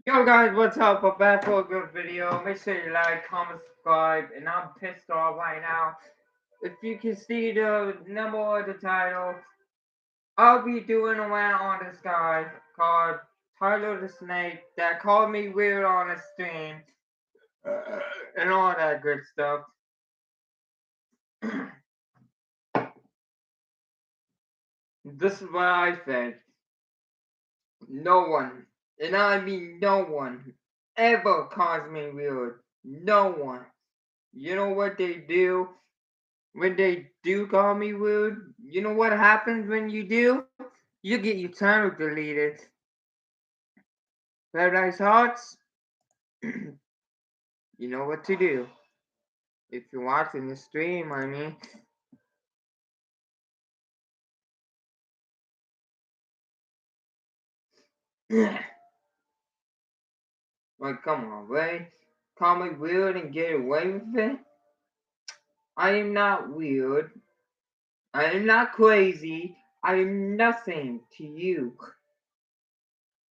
Yo guys, what's up? I'm back for a good video. Make sure you like, comment, subscribe, and I'm pissed off right now. If you can see the number of the title, I'll be doing a rant on this guy called Tyler the Snake that called me weird on the stream and all that good stuff. This is what I think. No one, and I mean no one, ever calls me weird. No one. You know what they do? When they do call me weird, you know what happens when you do? You get your channel deleted. Paradise Hearts, you know what to do. If you're watching the stream, I mean. Like, come on, right? Call me weird and get away with it? I am not weird. I am not crazy. I am nothing to you.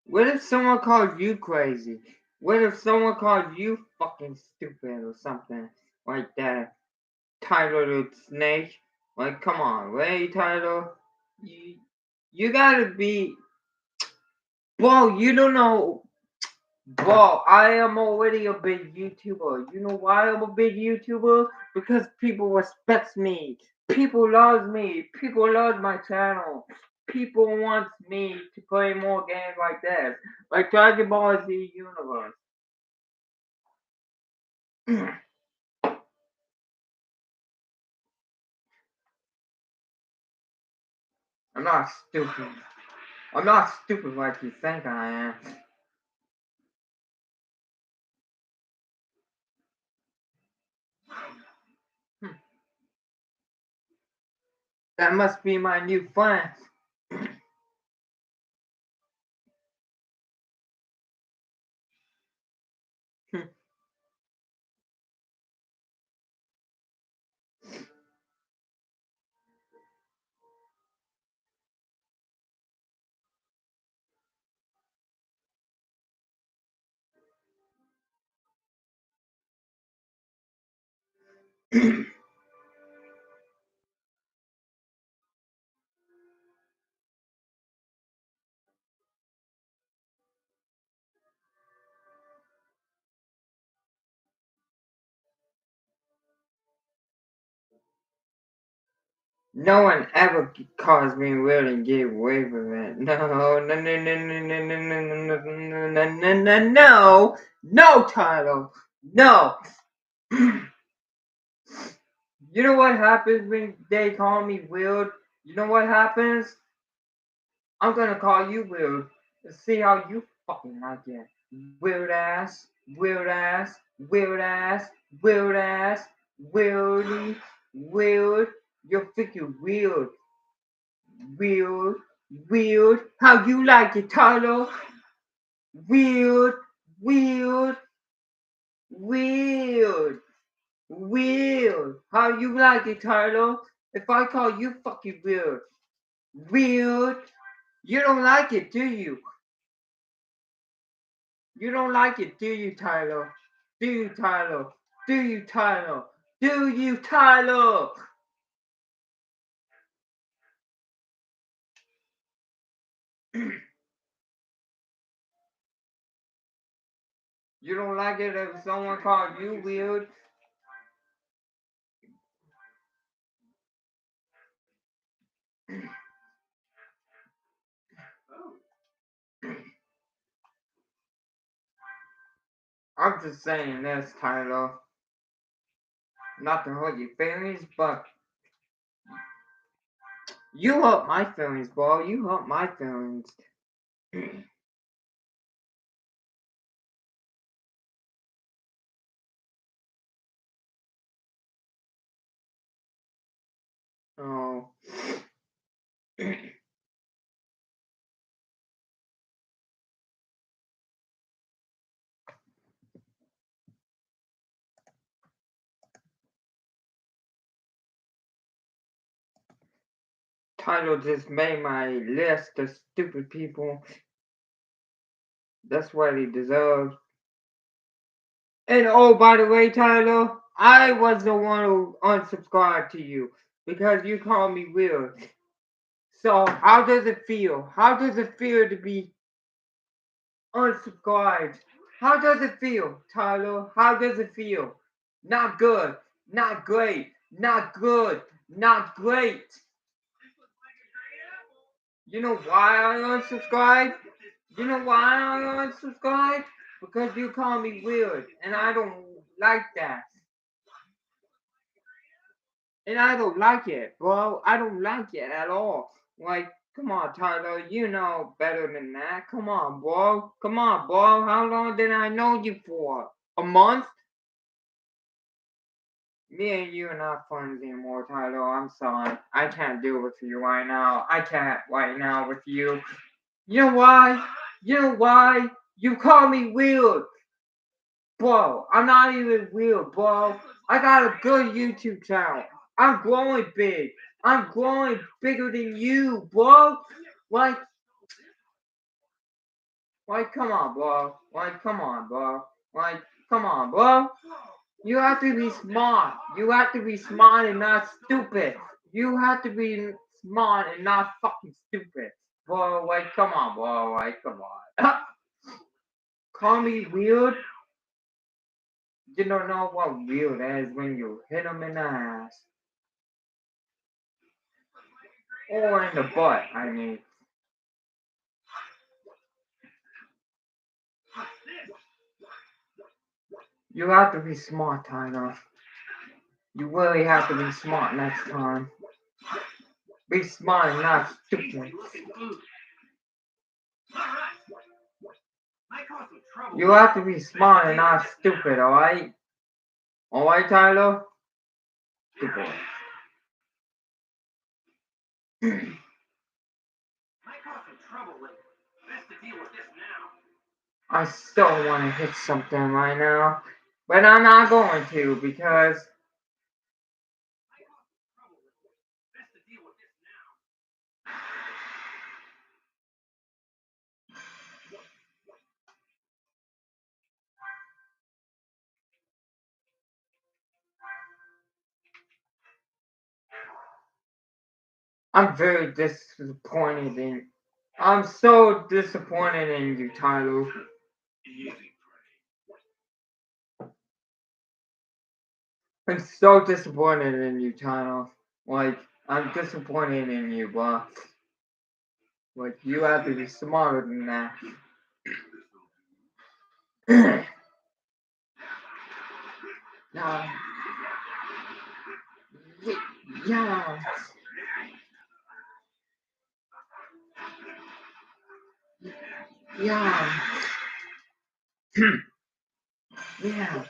What if someone calls you crazy? What if someone calls you fucking stupid or something like that? Tyler the Snake. Like, come on, right, Tyler? You gotta be. Bro, you don't know. Bro, I am already a big YouTuber. You know why I'm a big YouTuber? Because people respect me. People love me. People love my channel. People want me to play more games like this. Like Dragon Ball Z Universe. I'm not stupid. I'm not stupid like you think I am. That must be my new friend. No one ever calls me weird and get away with it. No, Tyler, no. You know what happens when they call me weird? You know what happens? I'm gonna call you weird and see how you fucking like it. Weird ass, weird ass, weird ass, weird ass, weirdy, weird. You're freaking weird. Weird, weird. How you like it, Tyler? Weird, weird, weird, weird. How you like it, Tyler? If I call you fucking weird, weird. You don't like it, do you? You don't like it, do you, Tyler? Do you, Tyler? Do you, Tyler? Do you, Tyler? You don't like it if someone called you weird? I'm just saying this, Tyler. Not to hurt your feelings, but you hurt my feelings, bro. You hurt my feelings. Oh. Tyler just made my list of stupid people That's what he deserves. And oh, by the way, Tyler, I was the one who unsubscribed to you because you called me weird. So how does it feel? How does it feel to be unsubscribed? How does it feel, Tyler? How does it feel? Not good. Not great. Not good. Not great. You know why I unsubscribed? You know why I unsubscribed? Because you call me weird, and I don't like that. And I don't like it, bro. I don't like it at all. Like, come on, Tyler. You know better than that. Come on, bro. Come on, bro. How long did I know you for? A month? Me and you are not friends anymore, Tyler. I'm sorry. I can't deal with you right now. I can't right now with you. You know why? You know why? You call me weird. Bro, I'm not even weird, bro. I got a good YouTube channel. I'm growing big. I'm growing bigger than you, bro. Like, come on, bro. Like, come on, bro. Like, come on, bro. You have to be smart. You have to be smart and not stupid. You have to be smart and not fucking stupid. Bro, like, come on, bro. Like, come on. Call me weird. You don't know what weird is when you hit him in the ass. Or in the butt, I mean. You have to be smart, Tyler. You really have to be smart next time. Be smart and not stupid. You have to be smart and not stupid, alright? Alright, Tyler? Good boy. I still want to hit something right now, but I'm not going to because I'm very disappointed in. I'm so disappointed in you, Tyler. I'm so disappointed in you, Tyler. Like, I'm disappointed in you, bro. Like, you have to be smarter than that. Yeah. Yeah. Yeah. Yeah.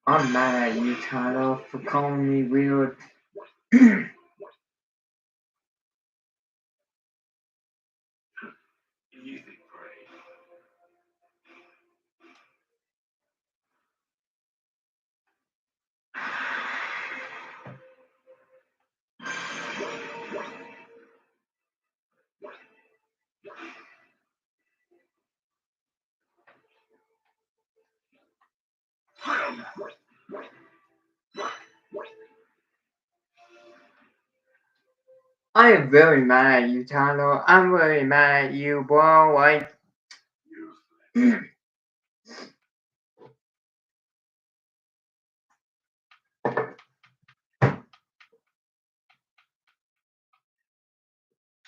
I'm mad at you, Tyler, for calling me weird. I am very mad at you, Tyler. I'm very mad at you, bro. Like,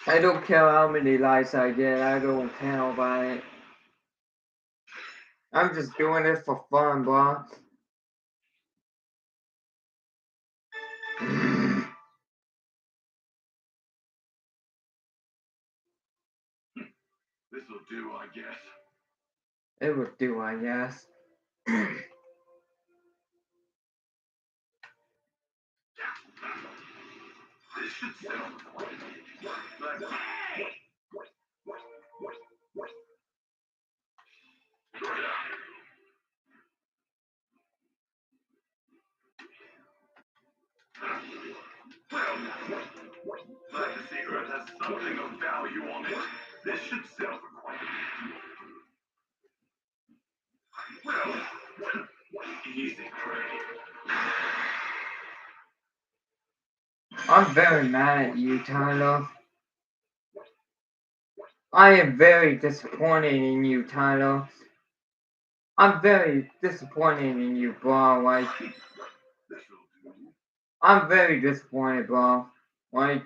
I don't care how many likes I get. I don't care about it. I'm just doing it for fun, bro. This'll do, I guess. It would do, I guess. This should settle the point. But hey! Glad the cigarette has something of value on it. This should sell for quite a bit. Well, easy prey. I'm very mad at you, Tyler. I am very disappointed in you, Tyler. I'm very disappointed in you, bro. Like, I'm very disappointed, bro. Like,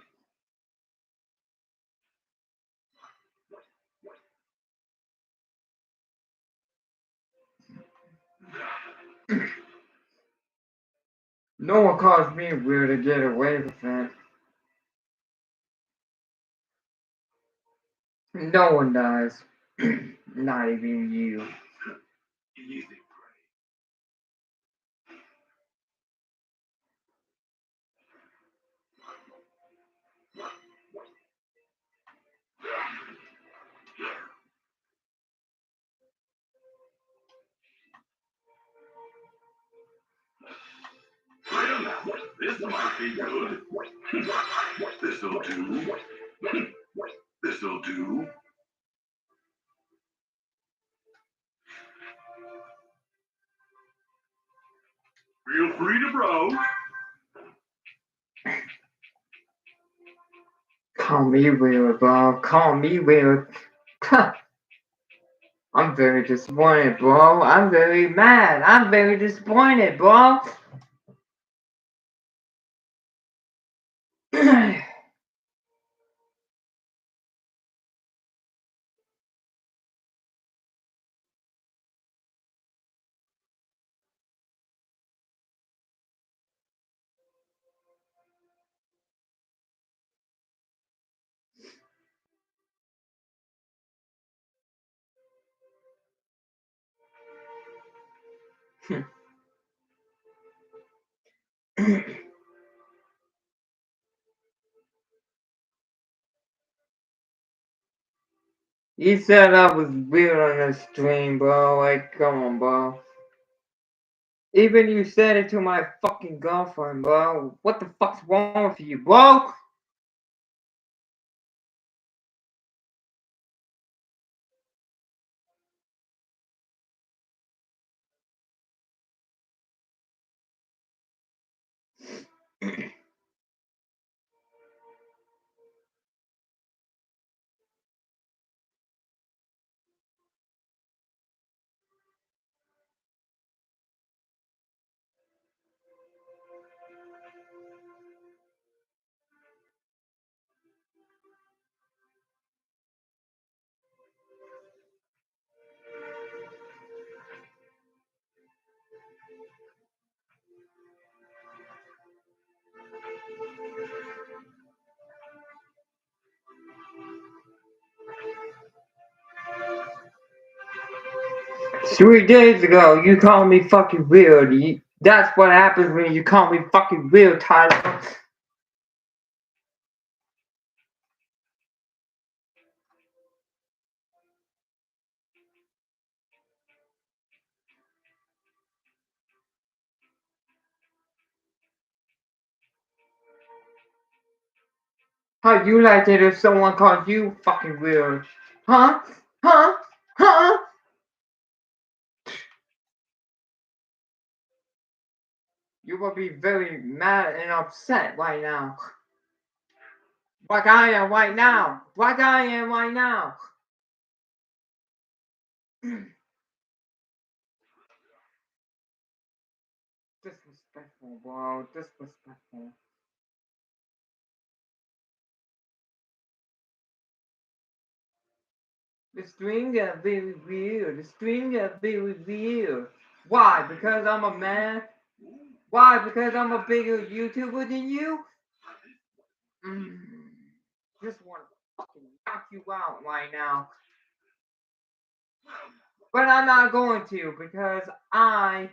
no one calls me weird to get away with it. No one does. Not even you. Easy prey. This might be good. This'll do. This'll do. Feel free to browse. Call me weird, bro. Call me weird. I'm very disappointed, bro. I'm very mad. I'm very disappointed, bro. You said I was weird on the stream, bro. Like, come on, bro. Even you said it to my fucking girlfriend, bro. What the fuck's wrong with you, bro? $3 ago, you called me fucking weird. That's what happens when you call me fucking weird, Tyler. How you like it if someone calls you fucking weird? Huh? Huh? Huh? You will be very mad and upset right now. Like I am right now. Like I am right now. Disrespectful, bro. Disrespectful. The string got very weird. The string got very weird. Why? Because I'm a man? Why? Because I'm a bigger YouTuber than you? Mm. Just want to fucking knock you out right now. But I'm not going to because I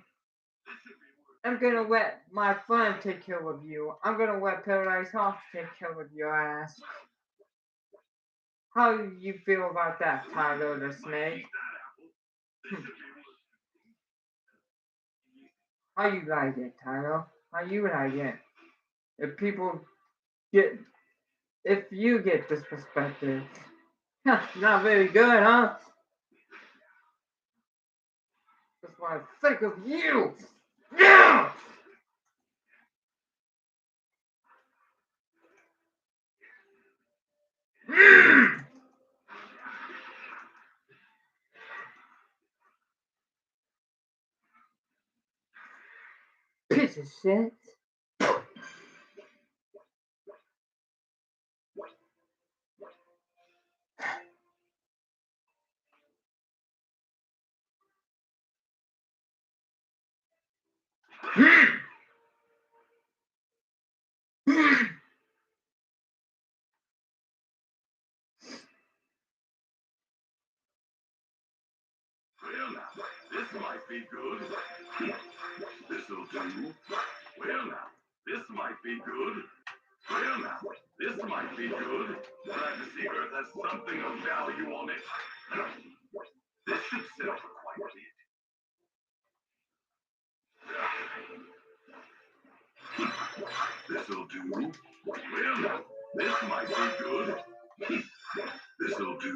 am gonna let my friend take care of you. I'm gonna let Paradise House take care of your ass. How do you feel about that, Tyler the Snake? How you like it, Tyler? How you like it? If people get If you get disrespected, not very good, huh? That's what I think of you. Yeah. Piece of shit. Well, now, this might be good. This'll do. Well, now, this might be good. Well, now, this might be good. Glad to see Earth has something of value on it. This should sell for quite a bit. This'll do. Well, now, this might be good. This'll do.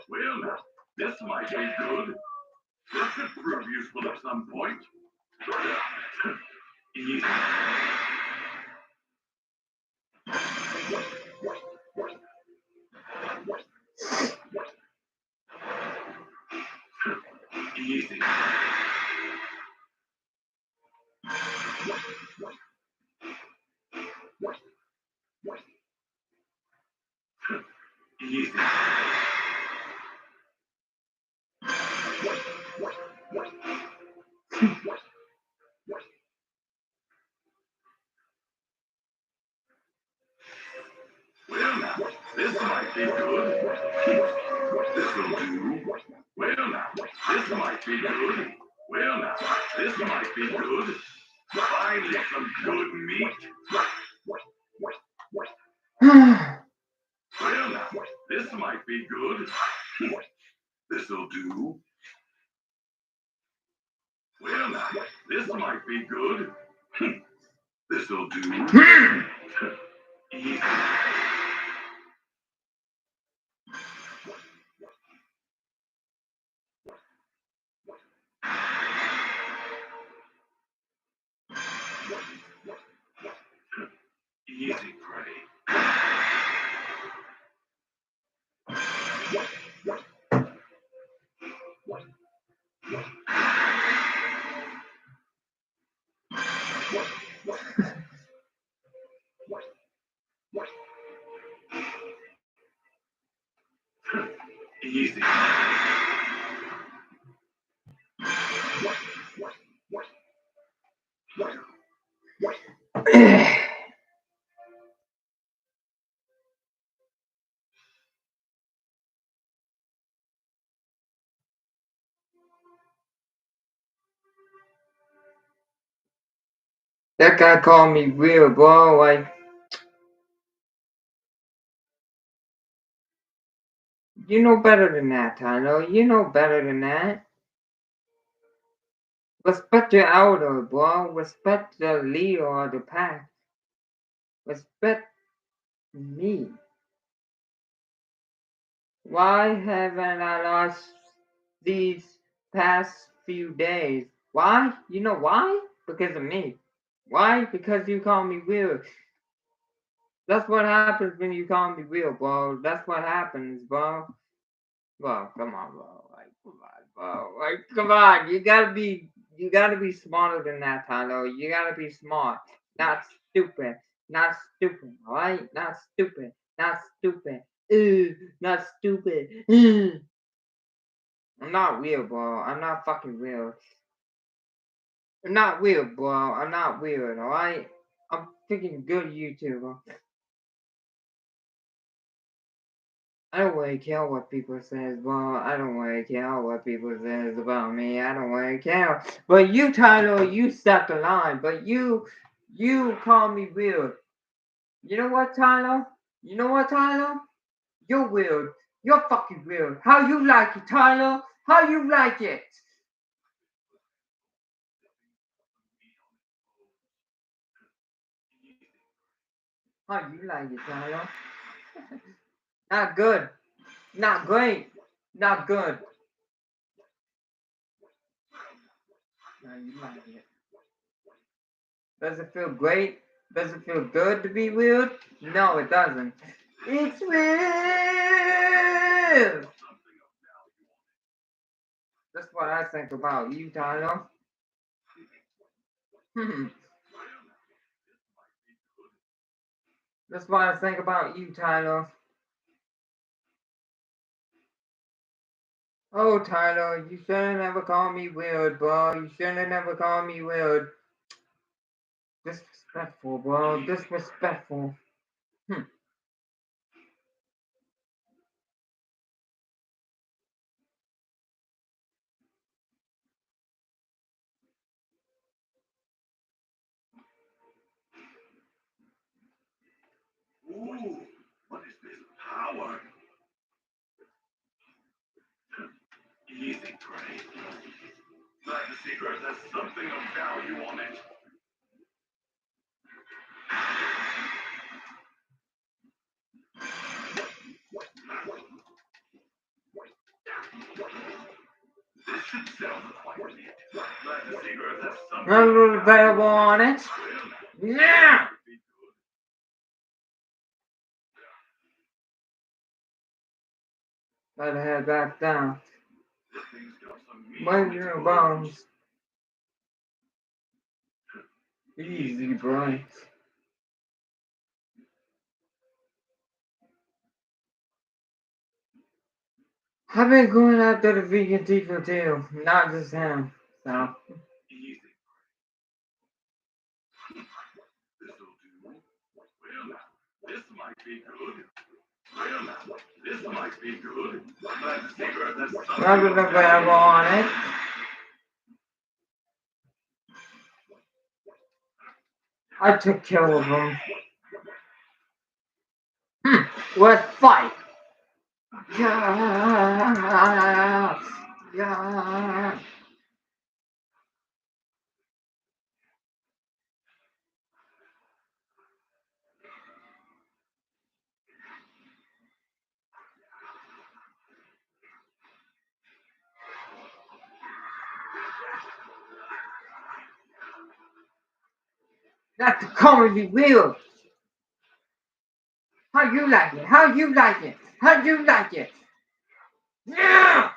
Well, now, this might be good. This should prove useful at some point. Easy. Easy. Easy. Well, now, this might be good. This'll do. Well, now, this might be good. Well, now, this might be good. Finally, some good meat. Well, now, this might be good. This'll do. Well, now, this might be good. This'll do. Easy. Easy, Prey. Easy. That guy called me weird, bro. Like, you know better than that, Tyler. You know better than that. Respect your elder, bro. Respect the leader of the pack. Respect me. Why haven't I lost these past few days? Why? You know why? Because of me. Why? Because you call me weird. That's what happens when you call me weird, bro. That's what happens, bro. Bro, come on, bro. Like, come on, bro. Like, come on. You gotta be smarter than that, Tyler. You gotta be smart, not stupid, not stupid. All right, not stupid, not stupid. Not stupid. I'm not weird, bro. I'm not fucking weird. I'm not weird, bro. I'm not weird. All right. I'm freaking good YouTuber. I don't really care what people says, bro. I don't really care what people says about me. I don't really care. But you, Tyler, you set the line. But you call me weird. You know what, Tyler? You know what, Tyler? You're weird. You're fucking weird. How you like it, Tyler? How you like it? How you like it, Tyler? Not good. Not great. Not good. No, you like it. Does it feel great? Does it feel good to be weird? No, it doesn't. It's weird! That's what I think about you, Tyler. That's what I think about you, Tyler. Oh, Tyler, you should have never called me weird, bro. You should have never called me weird. Disrespectful, bro. Disrespectful. Ooh, what is this power? Easy prey. Glad the secret has something of value on it. This should sell for quite a bit. Glad the secret has something Not of available value on it. Yeah! Better head back down. This thing's got some meat on Mind its your bones. bones. Easy, boy. I've been going after the vegan people too, not just him. So, Easy. This'll do. Well now, this might be good. Well now, this might be good. Glad the secret has something not of available value. on it. I took care of him. Let's fight. Yeah. Yeah. That's the comedy real. How you like it? How you like it? How you like it? Yeah!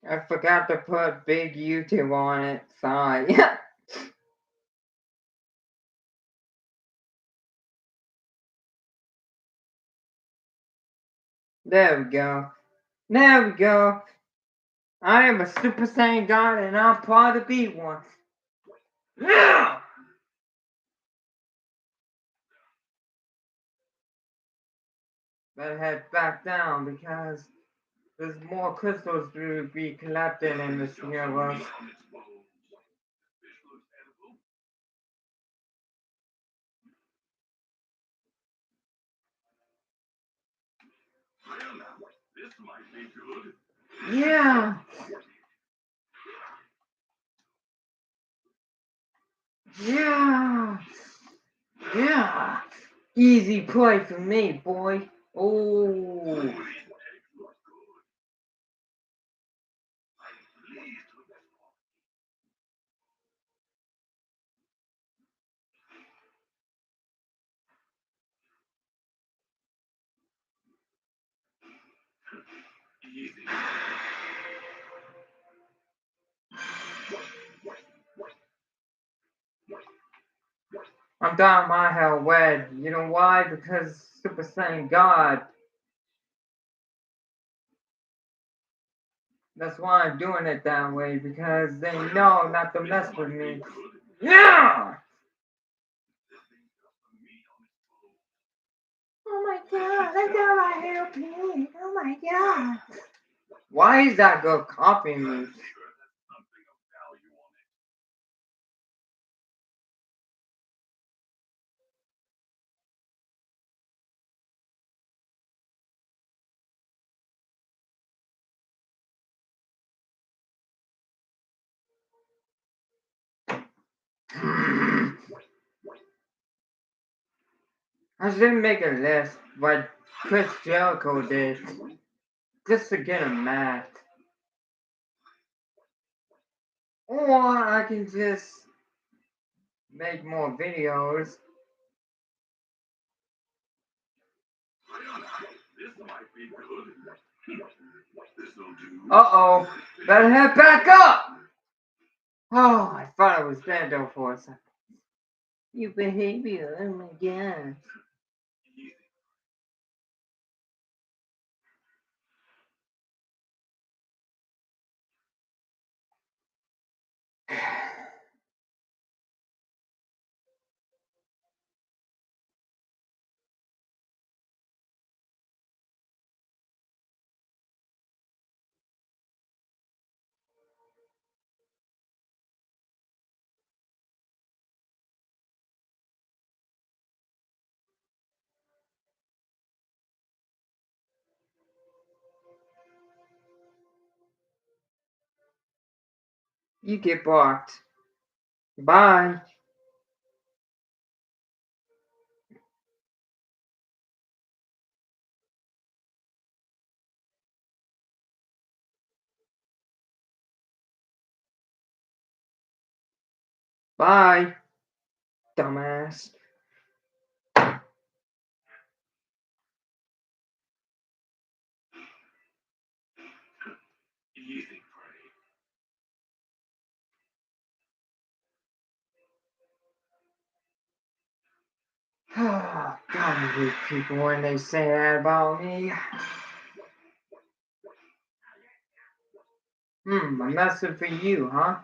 I forgot to put big YouTube on it. Sorry. There we go. There we go. I am a Super Saiyan God and I'm proud to be one. Yeah! Better head back down because there's more crystals to be collected in this universe. Well now, this might be good. Yeah! Yeah. Yeah. Easy play for me, boy. Oh. These eggs look good. I'm pleased with this one. Easy. I'm dyeing my hair red. You know why? Because Super Saiyan God. That's why I'm doing it that way, because they know not to mess with me. Yeah! Oh my god, I got my hair pink. Oh my god. Why is that girl copying me? Something of value on it. I should make a list, but Chris Jericho did, just to get him mad. Or I can just make more videos. This might be good. This'll do. Uh-oh, better head back up! Oh, I thought I was dead though for a second. You behavior, oh my god. You get blocked. Bye. Bye, dumbass. Easy prey. Oh, God, I hate people when they say that about me. A message for you, huh?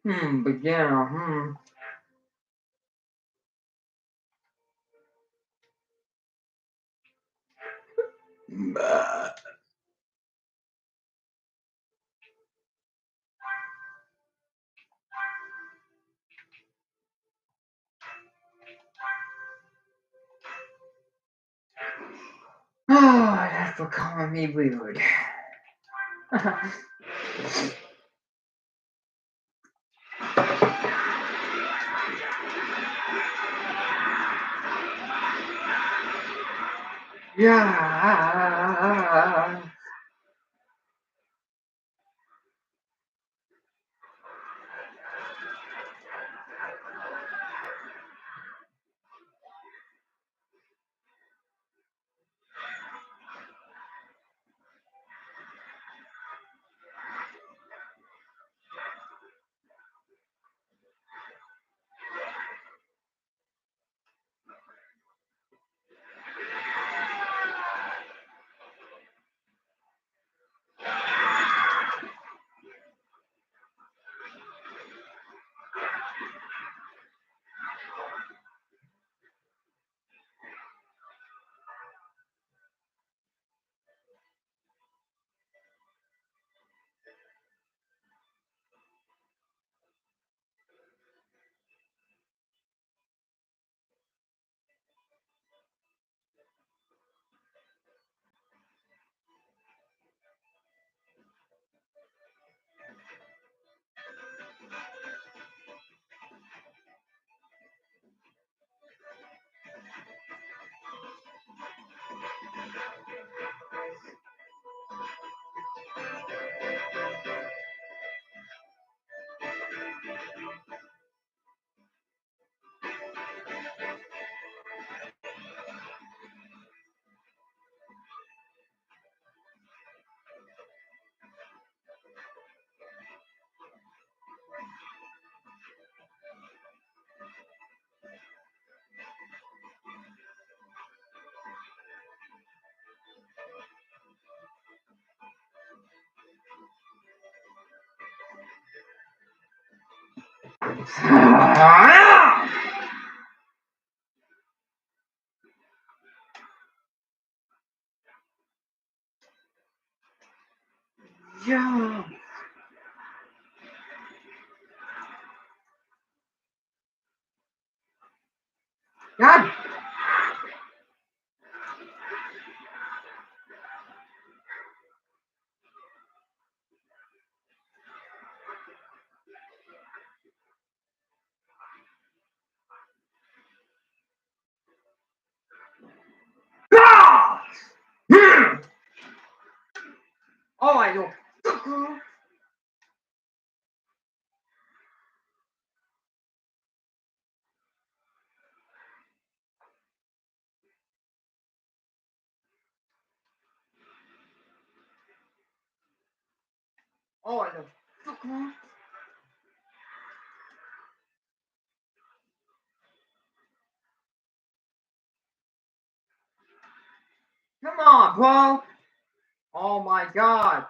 Beginner, Oh, that's for calling me weird. Yeah. Yeah. God. Ah! Oh, I know. Oh, I know. Come on, bro. Oh my God.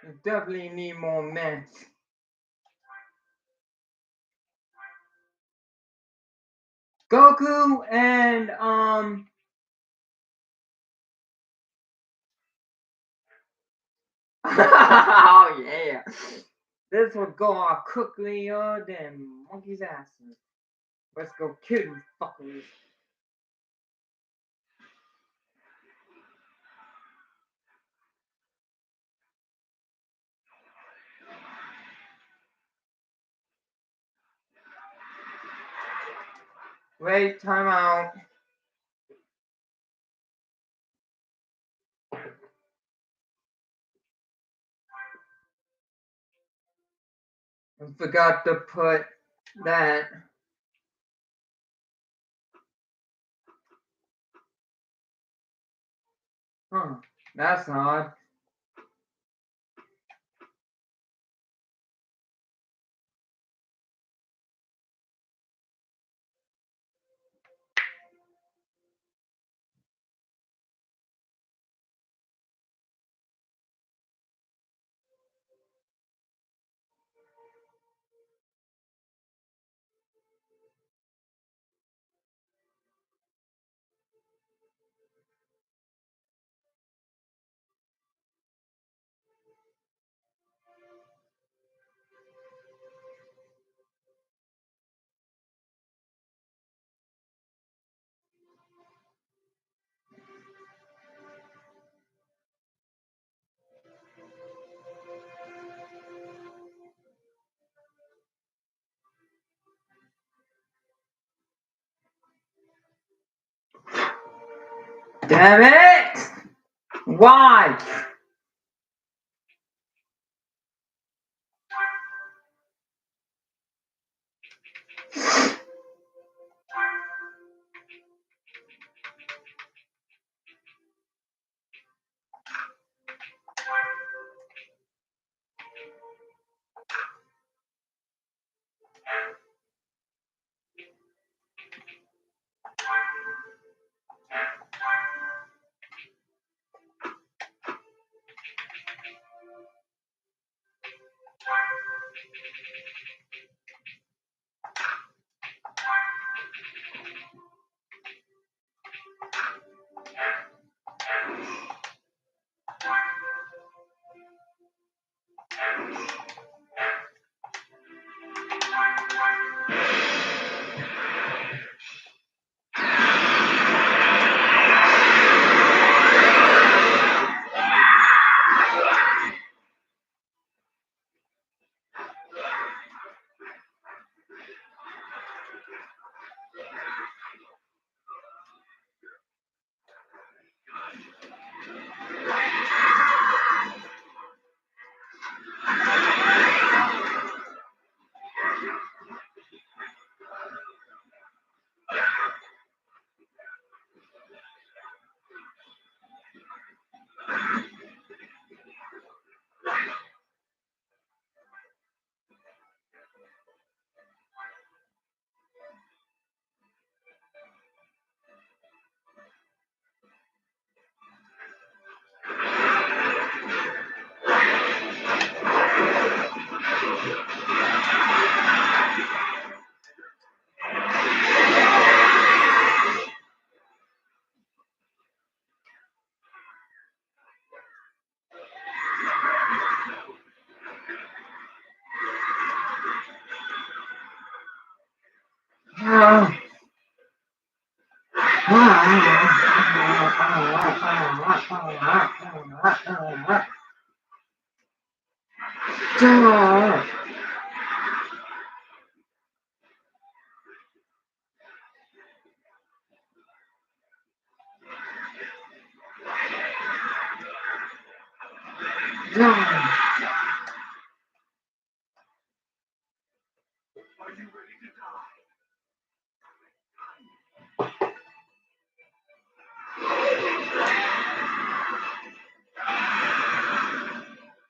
You definitely need more men. Goku and oh yeah. This would go off quicker than monkey's asses. Let's go kill these fuckers. Wait, time out. I forgot to put that. Huh, that's odd. Damn it! Why?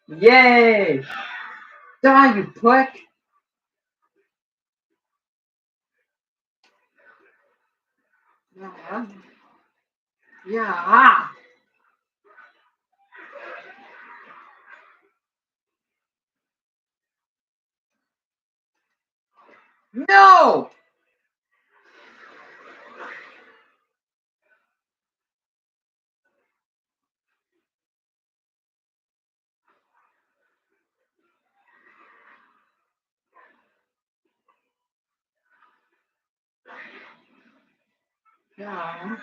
Yay! Die, you prick! Yeah. No! Yeah.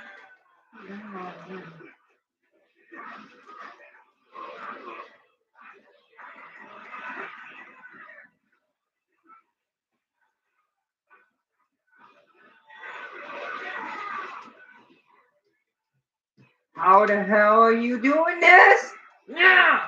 How the hell are you doing this? Yeah.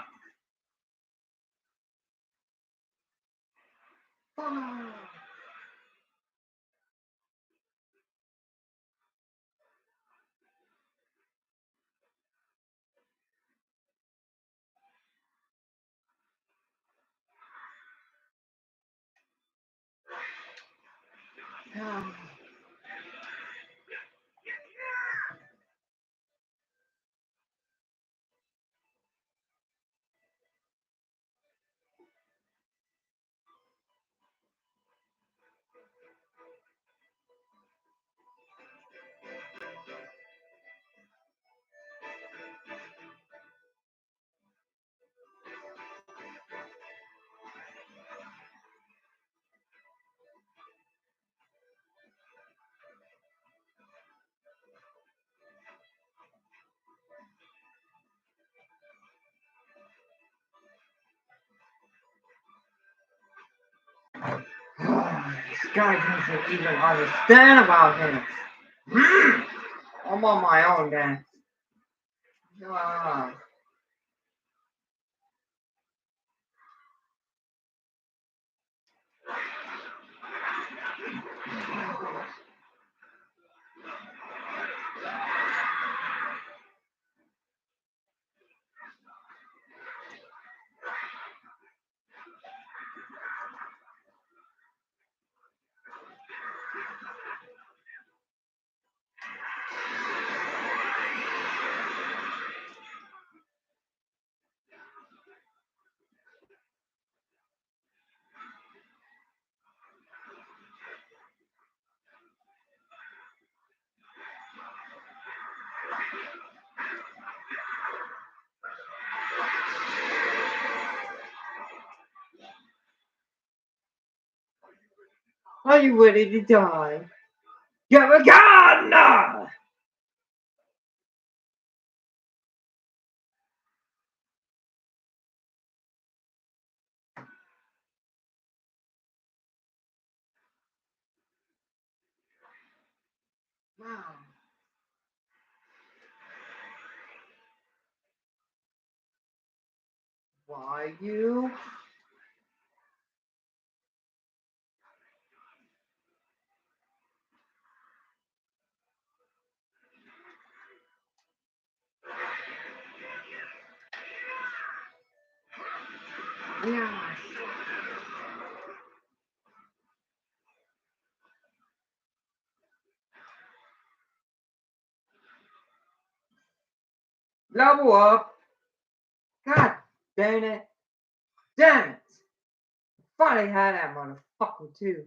This guy doesn't even understand about him. I'm on my own then. Are you ready to die? Get a gun! Wow. Why you? Yeah. Level up. God damn it. Damn it. Finally had that motherfucker too.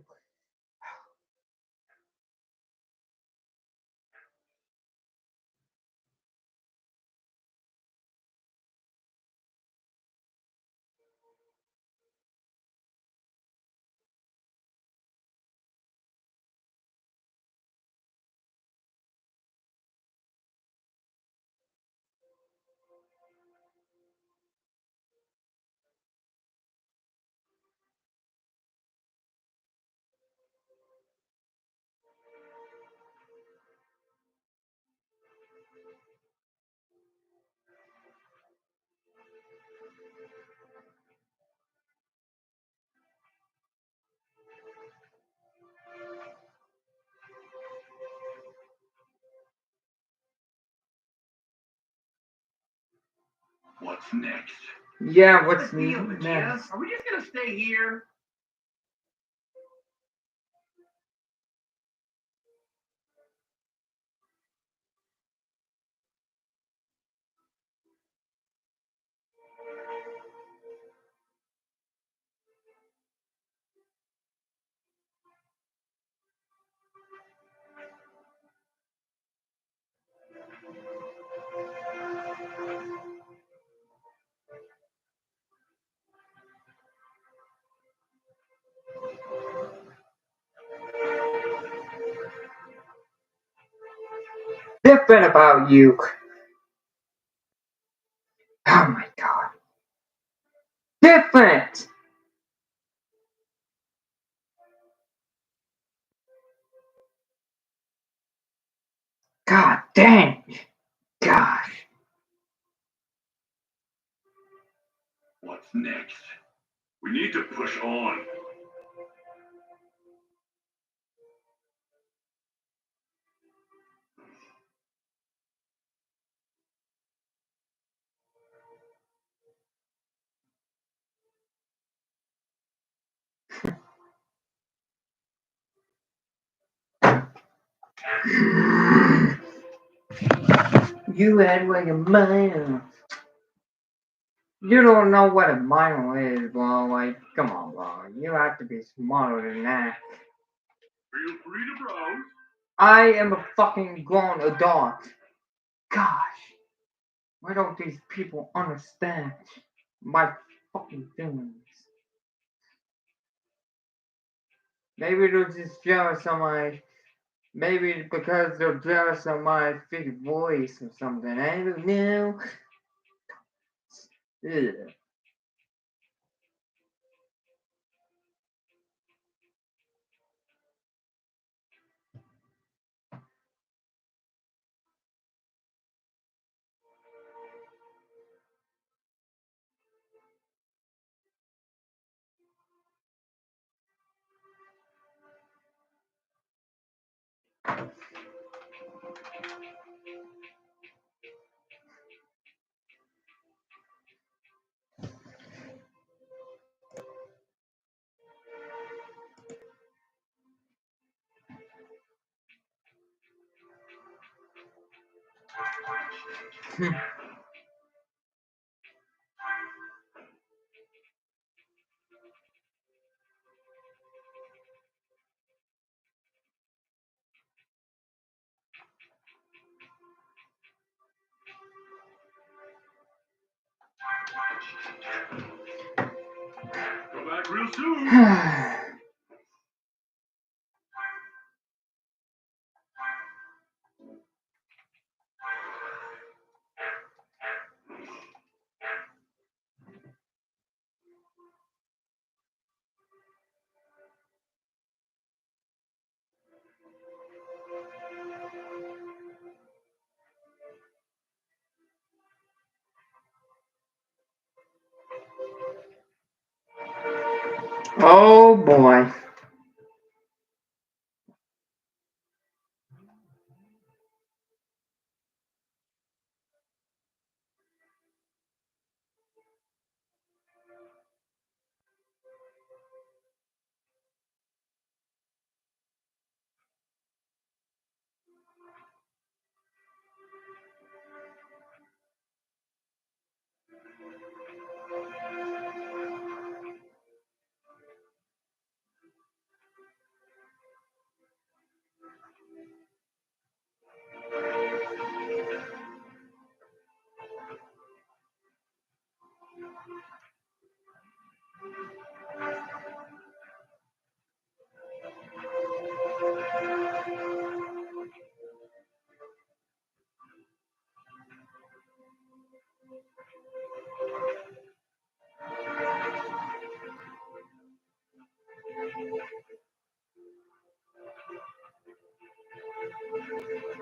What's next? Yeah, what's the deal, next? Vegeta? Are we just gonna stay here? Different about you. Oh my god. Different! God dang. Gosh. What's next? We need to push on. You had like a mile. You don't know what a mile is, bro. Like, come on, bro. You have to be smarter than that. Feel free to browse. I am a fucking grown adult. Gosh. Why don't these people understand my fucking feelings? Maybe they're just jealous of my. Maybe because they're jealous of my thick voice or something. I don't know. Ugh. Come back real soon. Oh boy.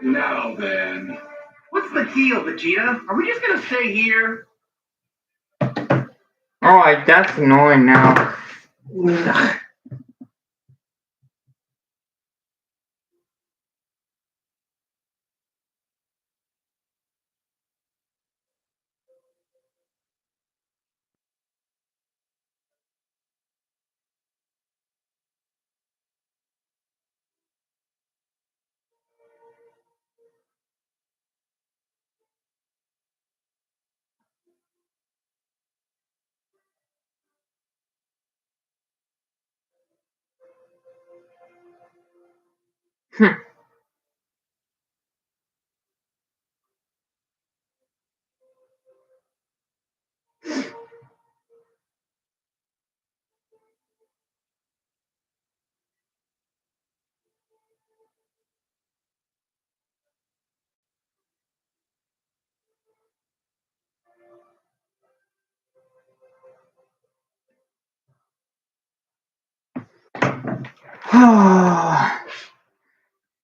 Now then. What's the deal, Vegeta? Are we just gonna stay here? Alright, that's annoying now.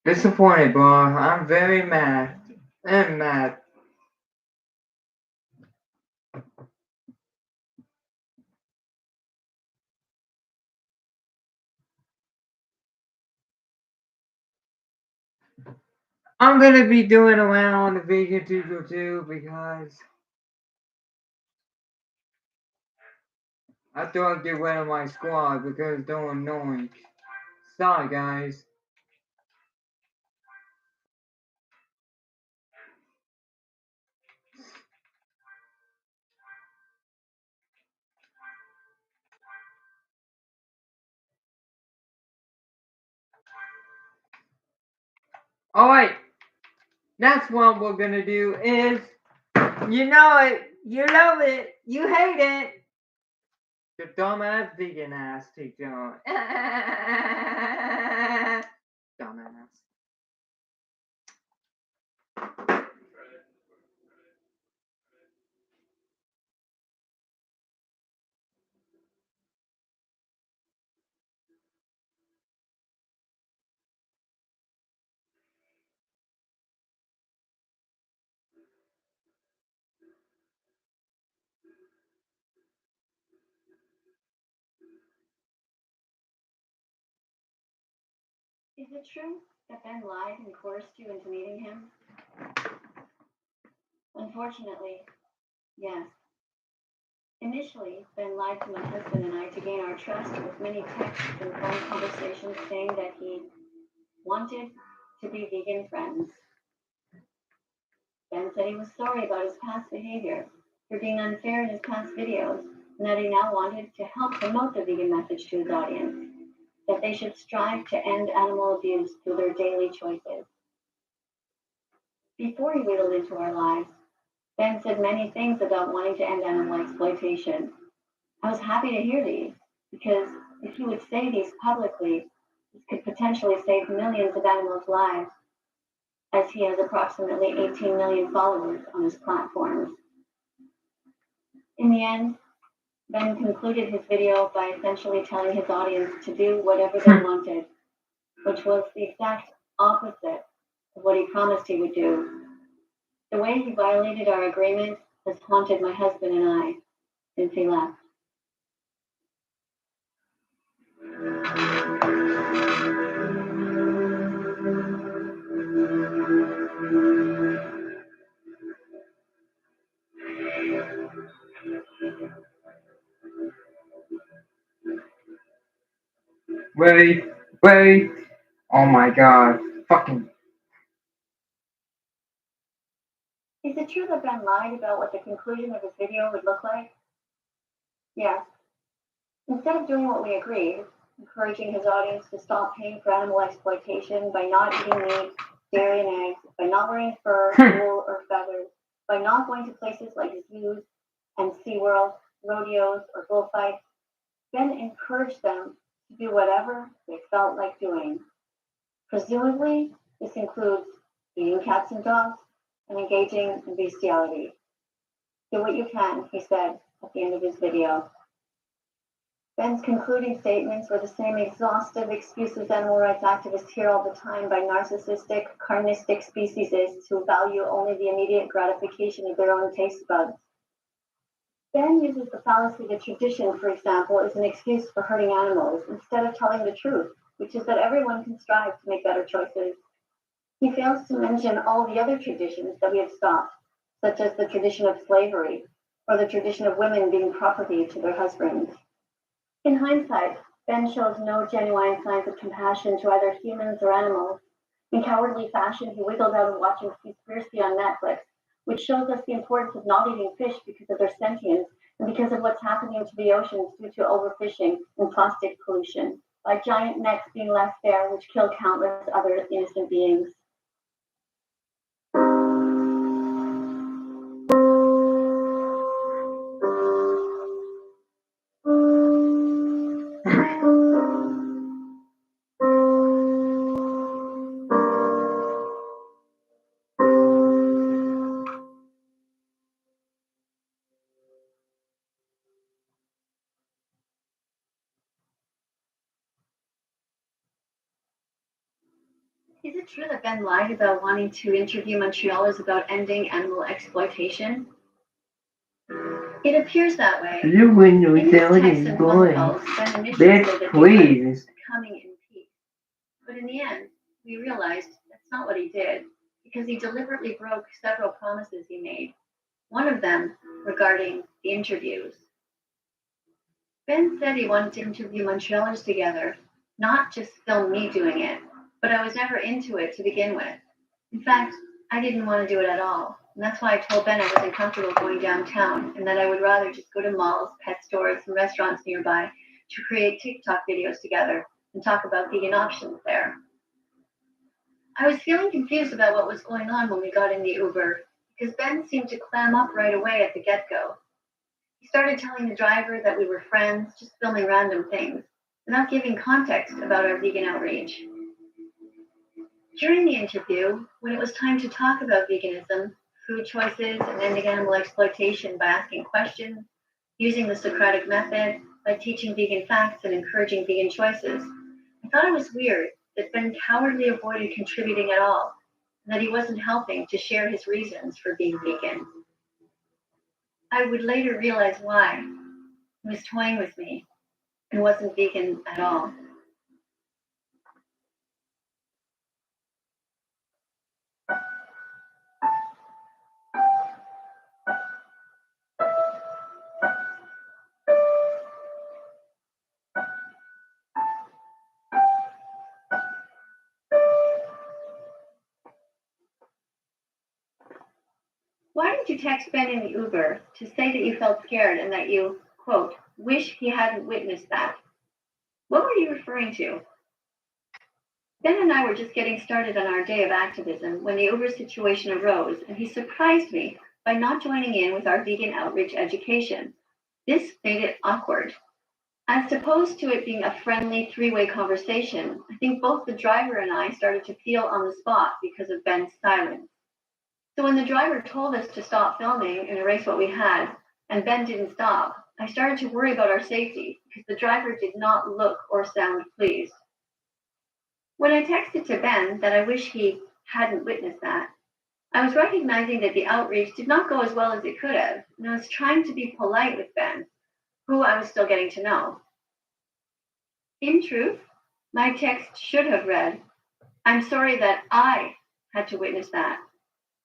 Disappointed, bro. I'm very mad. I'm mad. I'm gonna be doing a rant on the vegan tutorial too because I thought I'd get rid of my squad because they're annoying. Sorry, guys. Alright, that's what we're gonna do is, you know it, you love it, you hate it. The dumbass vegan ass teacher. Dumbass. Is it true that Ben lied and coerced you into meeting him? Unfortunately, yes. Initially, Ben lied to my husband and I to gain our trust with many texts and phone conversations saying that he wanted to be vegan friends. Ben said he was sorry about his past behavior, for being unfair in his past videos, and that he now wanted to help promote the vegan message to his audience, that they should strive to end animal abuse through their daily choices. Before he wheedled into our lives, Ben said many things about wanting to end animal exploitation. I was happy to hear these, because if he would say these publicly, this could potentially save millions of animals' lives, as he has approximately 18 million followers on his platforms. In the end, Ben concluded his video by essentially telling his audience to do whatever they wanted, which was the exact opposite of what he promised he would do. The way he violated our agreement has haunted my husband and I since he left. Wait, wait. Oh my god. Fucking. Is it true that Ben lied about what the conclusion of his video would look like? Yes. Instead of doing what we agreed, encouraging his audience to stop paying for animal exploitation by not eating meat, dairy, and eggs, by not wearing fur, wool, or feathers, by not going to places like zoos and SeaWorld, rodeos, or bullfights, Ben encouraged them to do whatever they felt like doing. Presumably, this includes eating cats and dogs and engaging in bestiality. Do what you can, he said at the end of his video. Ben's concluding statements were the same exhaustive excuses animal rights activists hear all the time by narcissistic, carnistic speciesists who value only the immediate gratification of their own taste buds. Ben uses the fallacy that tradition, for example, is an excuse for hurting animals instead of telling the truth, which is that everyone can strive to make better choices. He fails to mention all the other traditions that we have stopped, such as the tradition of slavery or the tradition of women being property to their husbands. In hindsight, Ben shows no genuine signs of compassion to either humans or animals. In cowardly fashion, he wiggled out of watching Seaspiracy on Netflix, which shows us the importance of not eating fish because of their sentience and because of what's happening to the oceans due to overfishing and plastic pollution. by giant nets being left there, which kill countless other innocent beings. Is it true that Ben lied about wanting to interview Montrealers about ending animal exploitation? It appears that way. You wouldn't know In his that texts is and going. phone calls, Ben initially That's said that they crazy. were coming in peace. But in the end, we realized that's not what he did, because he deliberately broke several promises he made, one of them regarding the interviews. Ben said he wanted to interview Montrealers together, not just film me doing it, but I was never into it to begin with. In fact, I didn't want to do it at all. And that's why I told Ben I wasn't comfortable going downtown and that I would rather just go to malls, pet stores, and restaurants nearby to create TikTok videos together and talk about vegan options there. I was feeling confused about what was going on when we got in the Uber because Ben seemed to clam up right away at the get-go. He started telling the driver that we were friends, just filming random things, without giving context about our vegan outreach. During the interview, when it was time to talk about veganism, food choices, and ending animal exploitation by asking questions, using the Socratic method, by teaching vegan facts and encouraging vegan choices, I thought it was weird that Ben cowardly avoided contributing at all, and that he wasn't helping to share his reasons for being vegan. I would later realize why. He was toying with me and wasn't vegan at all. Why did you text Ben in the Uber to say that you felt scared and that you, quote, wish he hadn't witnessed that? What were you referring to? Ben and I were just getting started on our day of activism when the Uber situation arose, and he surprised me by not joining in with our vegan outreach education. This made it awkward. As opposed to it being a friendly three-way conversation, I think both the driver and I started to feel on the spot because of Ben's silence. So when the driver told us to stop filming and erase what we had, and Ben didn't stop, I started to worry about our safety because the driver did not look or sound pleased. When I texted to Ben that I wish he hadn't witnessed that, I was recognizing that the outreach did not go as well as it could have, and I was trying to be polite with Ben, who I was still getting to know. In truth, my text should have read, I'm sorry that I had to witness that,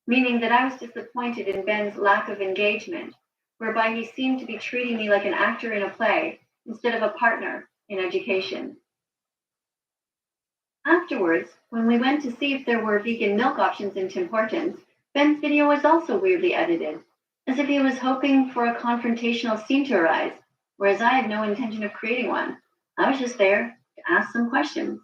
meaning that I was disappointed in Ben's lack of engagement, whereby he seemed to be treating me like an actor in a play instead of a partner in education. Afterwards, when we went to see if there were vegan milk options in Tim Hortons, Ben's video was also weirdly edited, as if he was hoping for a confrontational scene to arise, whereas I had no intention of creating one. I was just there to ask some questions.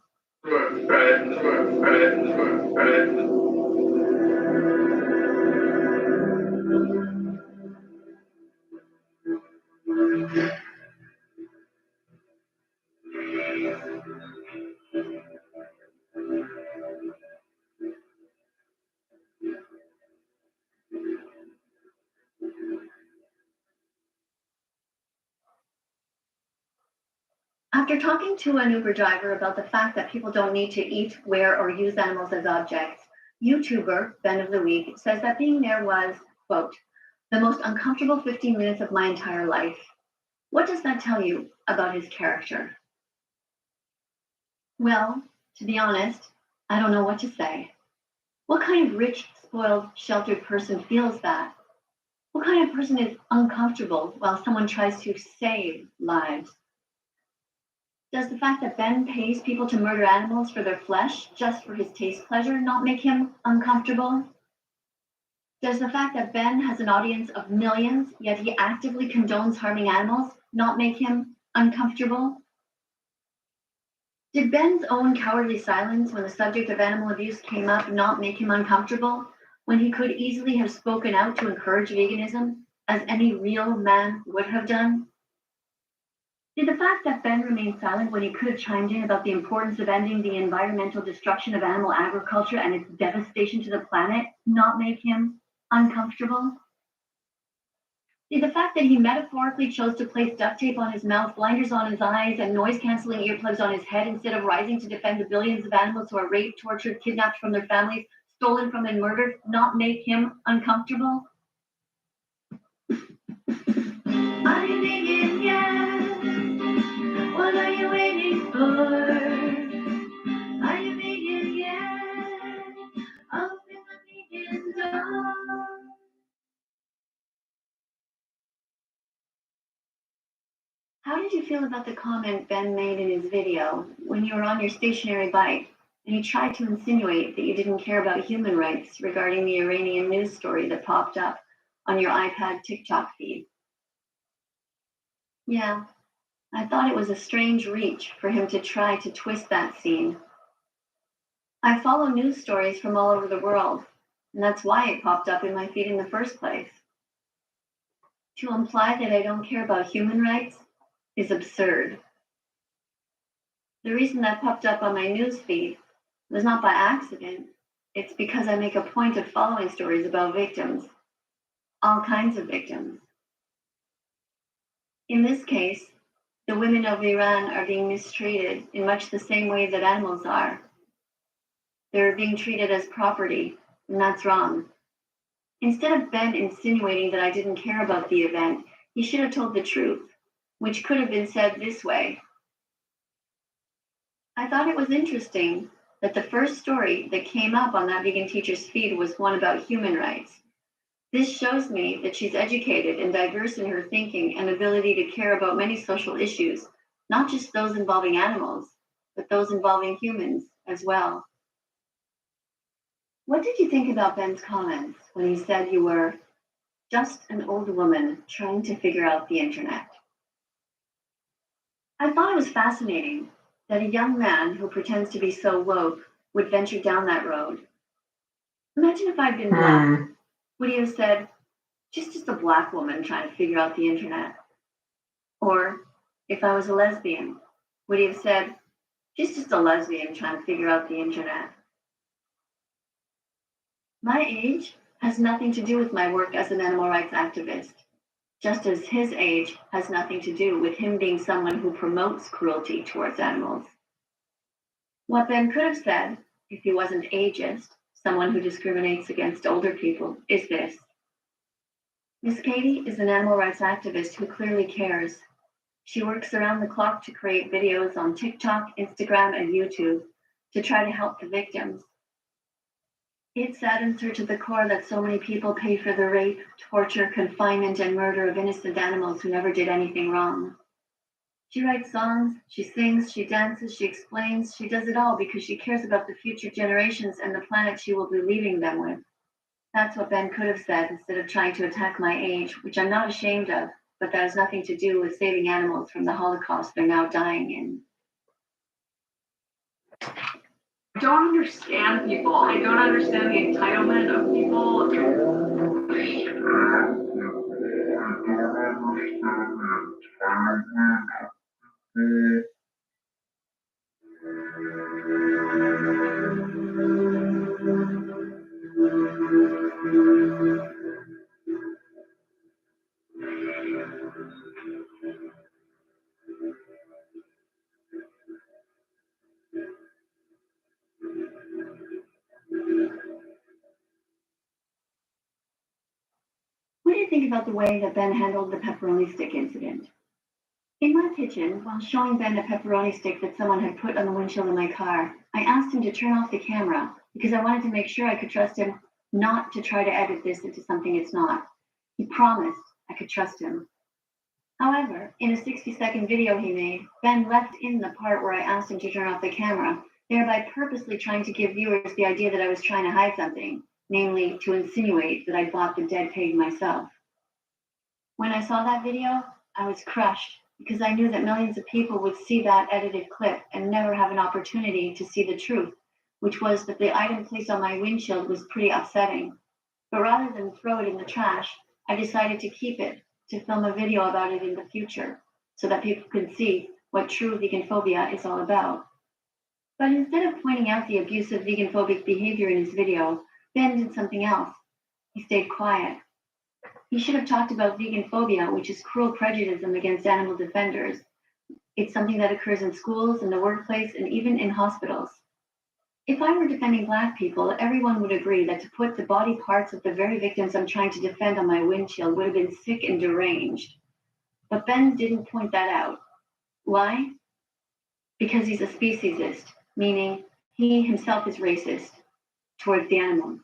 After talking to an Uber driver about the fact that people don't need to eat, wear, or use animals as objects, YouTuber Ben of the Week says that being there was, quote, the most uncomfortable 15 minutes of my entire life. What does that tell you about his character? Well, to be honest, I don't know what to say. What kind of rich, spoiled, sheltered person feels that? What kind of person is uncomfortable while someone tries to save lives? Does the fact that Ben pays people to murder animals for their flesh just for his taste pleasure not make him uncomfortable? Does the fact that Ben has an audience of millions, yet he actively condones harming animals, not make him uncomfortable? Did Ben's own cowardly silence when the subject of animal abuse came up not make him uncomfortable, when he could easily have spoken out to encourage veganism, as any real man would have done? Did the fact that Ben remained silent when he could have chimed in about the importance of ending the environmental destruction of animal agriculture and its devastation to the planet not make him uncomfortable? Did the fact that he metaphorically chose to place duct tape on his mouth, blinders on his eyes, and noise-canceling earplugs on his head instead of rising to defend the billions of animals who are raped, tortured, kidnapped from their families, stolen from and murdered not make him uncomfortable? Are you vegan yet? What are you waiting for? Are you vegan yet? Open the vegan door. How did you feel about the comment Ben made in his video when you were on your stationary bike and he tried to insinuate that you didn't care about human rights regarding the Iranian news story that popped up on your iPad TikTok feed? Yeah, I thought it was a strange reach for him to try to twist that scene. I follow news stories from all over the world, and that's why it popped up in my feed in the first place. To imply that I don't care about human rights is absurd. The reason that popped up on my news feed was not by accident. It's because I make a point of following stories about victims, all kinds of victims. In this case, the women of Iran are being mistreated in much the same way that animals are. They're being treated as property, and that's wrong. Instead of Ben insinuating that I didn't care about the event, he should have told the truth, which could have been said this way. I thought it was interesting that the first story that came up on that vegan teacher's feed was one about human rights. This shows me that she's educated and diverse in her thinking and ability to care about many social issues, not just those involving animals, but those involving humans as well. What did you think about Ben's comments when he said you were just an old woman trying to figure out the internet? I thought it was fascinating that a young man who pretends to be so woke would venture down that road. Imagine if I'd been black. Would he have said, she's just a black woman trying to figure out the internet? Or if I was a lesbian, would he have said, she's just a lesbian trying to figure out the internet? My age has nothing to do with my work as an animal rights activist, just as his age has nothing to do with him being someone who promotes cruelty towards animals. What Ben could have said, if he wasn't ageist, someone who discriminates against older people, is this. Miss Katie is an animal rights activist who clearly cares. She works around the clock to create videos on TikTok, Instagram, and YouTube to try to help the victims. It saddens her to the core that so many people pay for the rape, torture, confinement, and murder of innocent animals who never did anything wrong. She writes songs, she sings, she dances, she explains, she does it all because she cares about the future generations and the planet she will be leaving them with. That's what Ben could have said instead of trying to attack my age, which I'm not ashamed of, but that has nothing to do with saving animals from the Holocaust they're now dying in. I don't understand people. I don't understand the entitlement of people. What do you think about the way that Ben handled the pepperoni stick incident? In my kitchen, while showing Ben a pepperoni stick that someone had put on the windshield of my car, I asked him to turn off the camera because I wanted to make sure I could trust him not to try to edit this into something it's not. He promised I could trust him. However, in a 60-second video he made, Ben left in the part where I asked him to turn off the camera, thereby purposely trying to give viewers the idea that I was trying to hide something, namely to insinuate that I bought the dead pig myself. When I saw that video, I was crushed because I knew that millions of people would see that edited clip and never have an opportunity to see the truth, which was that the item placed on my windshield was pretty upsetting. But rather than throw it in the trash, I decided to keep it, to film a video about it in the future, so that people could see what true vegan phobia is all about. But instead of pointing out the abusive vegan phobic behavior in his video, Ben did something else. He stayed quiet. He should have talked about vegan phobia, which is cruel prejudice against animal defenders. It's something that occurs in schools, in the workplace, and even in hospitals. If I were defending Black people, everyone would agree that to put the body parts of the very victims I'm trying to defend on my windshield would have been sick and deranged. But Ben didn't point that out. Why? Because he's a speciesist, meaning he himself is racist towards the animals.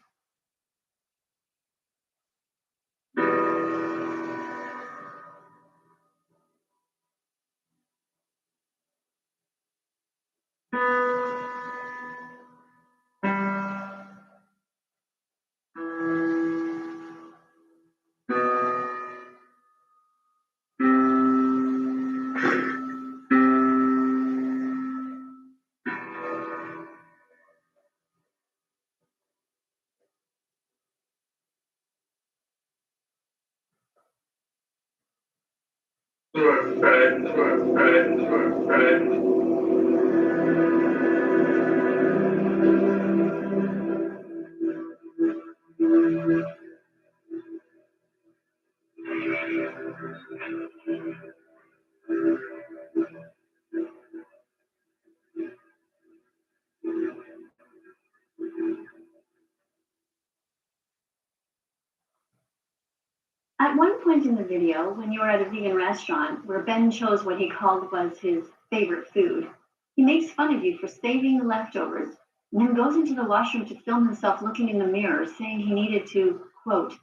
At one point in the video, when you were at a vegan restaurant where Ben chose what he called was his favorite food, he makes fun of you for saving the leftovers and then goes into the washroom to film himself looking in the mirror, saying he needed to, quote,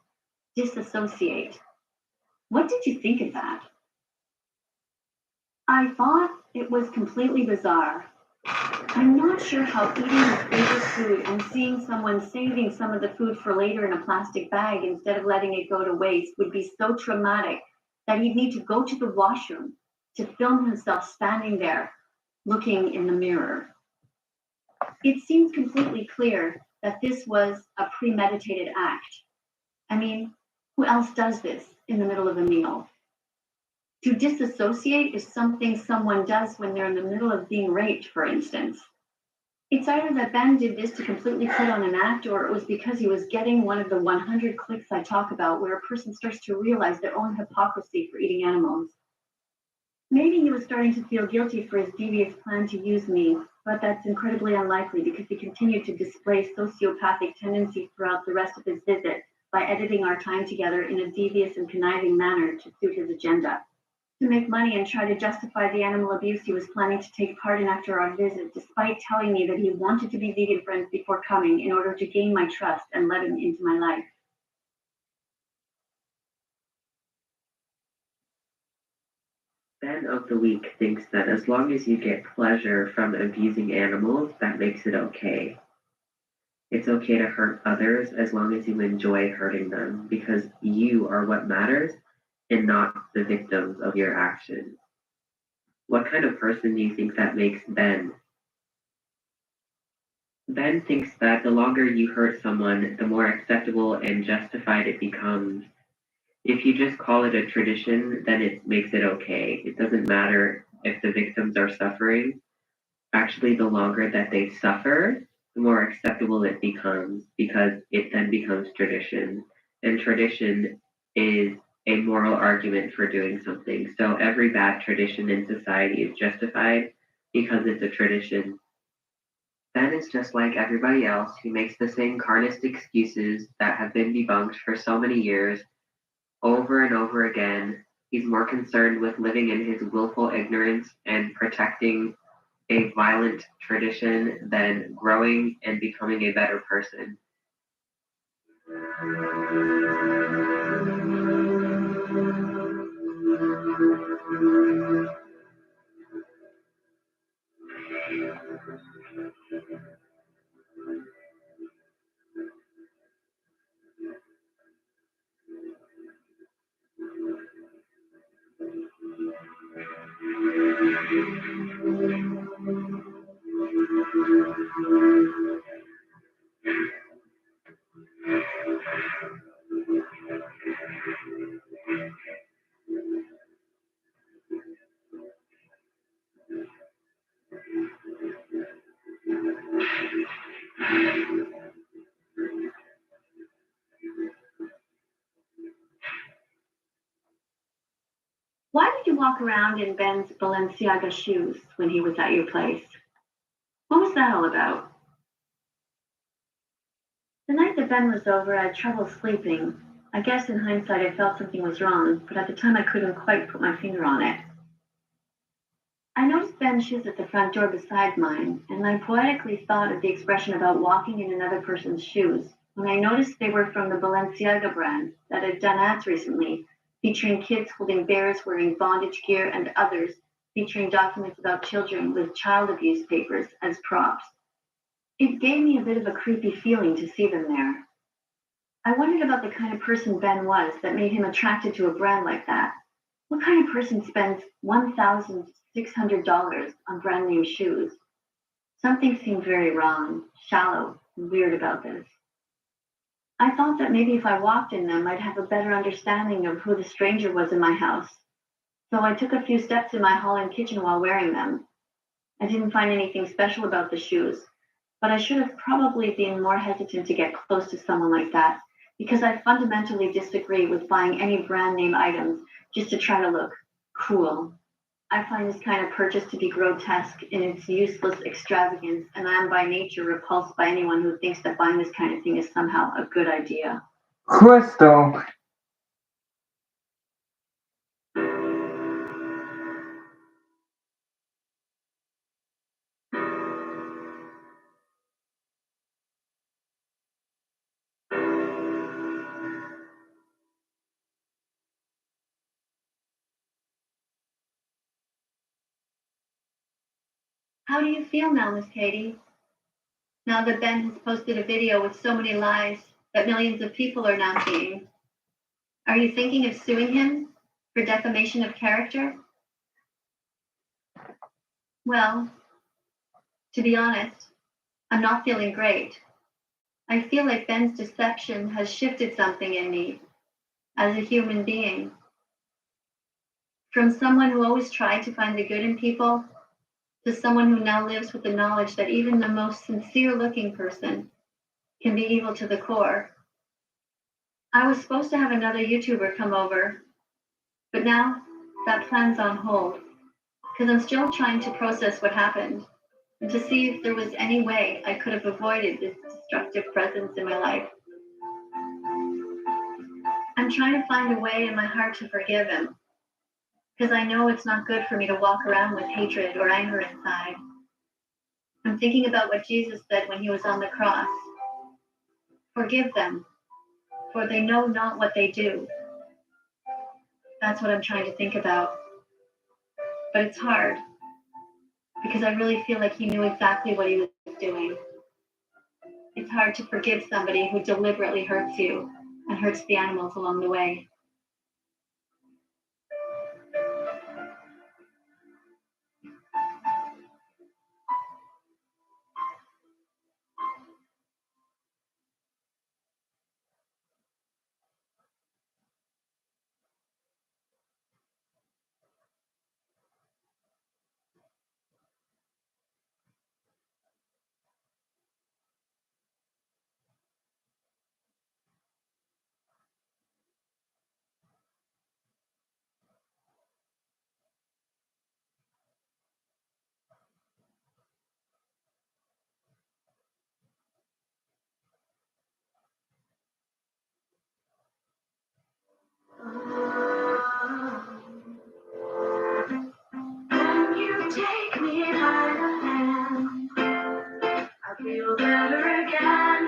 disassociate. What did you think of that? I thought it was completely bizarre. I'm not sure how eating his favorite food and seeing someone saving some of the food for later in a plastic bag instead of letting it go to waste would be so traumatic that he'd need to go to the washroom to film himself standing there looking in the mirror. It seems completely clear that this was a premeditated act. I mean, who else does this in the middle of a meal? To disassociate is something someone does when they're in the middle of being raped, for instance. It's either that Ben did this to completely put on an act, or it was because he was getting one of the 100 clicks I talk about where a person starts to realize their own hypocrisy for eating animals. Maybe he was starting to feel guilty for his devious plan to use me, but that's incredibly unlikely because he continued to display sociopathic tendencies throughout the rest of his visit by editing our time together in a devious and conniving manner to suit his agenda. To make money and try to justify the animal abuse he was planning to take part in after our visit, despite telling me that he wanted to be vegan friends before coming in order to gain my trust and let him into my life. Ben of the Week thinks that as long as you get pleasure from abusing animals, that makes it okay. It's okay to hurt others as long as you enjoy hurting them, because you are what matters and not the victims of your actions. What kind of person do you think that makes Ben? Ben thinks that the longer you hurt someone, the more acceptable and justified it becomes. If you just call it a tradition, then it makes it okay. It doesn't matter if the victims are suffering. Actually, the longer that they suffer, the more acceptable it becomes because it then becomes tradition. And tradition is a moral argument for doing something. So every bad tradition in society is justified because it's a tradition. Ben is just like everybody else who makes the same carnist excuses that have been debunked for so many years over and over again. He's more concerned with living in his willful ignorance and protecting a violent tradition than growing and becoming a better person. Why did you walk around in Ben's Balenciaga shoes when he was at your place? What was that all about? The night that Ben was over, I had trouble sleeping. I guess in hindsight I felt something was wrong, but at the time I couldn't quite put my finger on it. I noticed Ben's shoes at the front door beside mine, and I poetically thought of the expression about walking in another person's shoes when I noticed they were from the Balenciaga brand that had done ads recently, featuring kids holding bears wearing bondage gear and others featuring documents about children with child abuse papers as props. It gave me a bit of a creepy feeling to see them there. I wondered about the kind of person Ben was that made him attracted to a brand like that. What kind of person spends $1,600 on brand name shoes? Something seemed very wrong, shallow, and weird about this. I thought that maybe if I walked in them, I'd have a better understanding of who the stranger was in my house. So I took a few steps in my hall and kitchen while wearing them. I didn't find anything special about the shoes, but I should have probably been more hesitant to get close to someone like that, because I fundamentally disagree with buying any brand name items just to try to look cool. I find this kind of purchase to be grotesque in its useless extravagance, and I am by nature repulsed by anyone who thinks that buying this kind of thing is somehow a good idea. Crystal. How do you feel now, Miss Katie? Now that Ben has posted a video with so many lies that millions of people are now seeing, are you thinking of suing him for defamation of character? Well, to be honest, I'm not feeling great. I feel like Ben's deception has shifted something in me as a human being. From someone who always tried to find the good in people to someone who now lives with the knowledge that even the most sincere-looking person can be evil to the core. I was supposed to have another YouTuber come over, but now that plan's on hold because I'm still trying to process what happened and to see if there was any way I could have avoided this destructive presence in my life. I'm trying to find a way in my heart to forgive him because I know it's not good for me to walk around with hatred or anger inside. I'm thinking about what Jesus said when he was on the cross. Forgive them, for they know not what they do. That's what I'm trying to think about. But it's hard, because I really feel like he knew exactly what he was doing. It's hard to forgive somebody who deliberately hurts you and hurts the animals along the way. When you take me by the hand, I feel better again.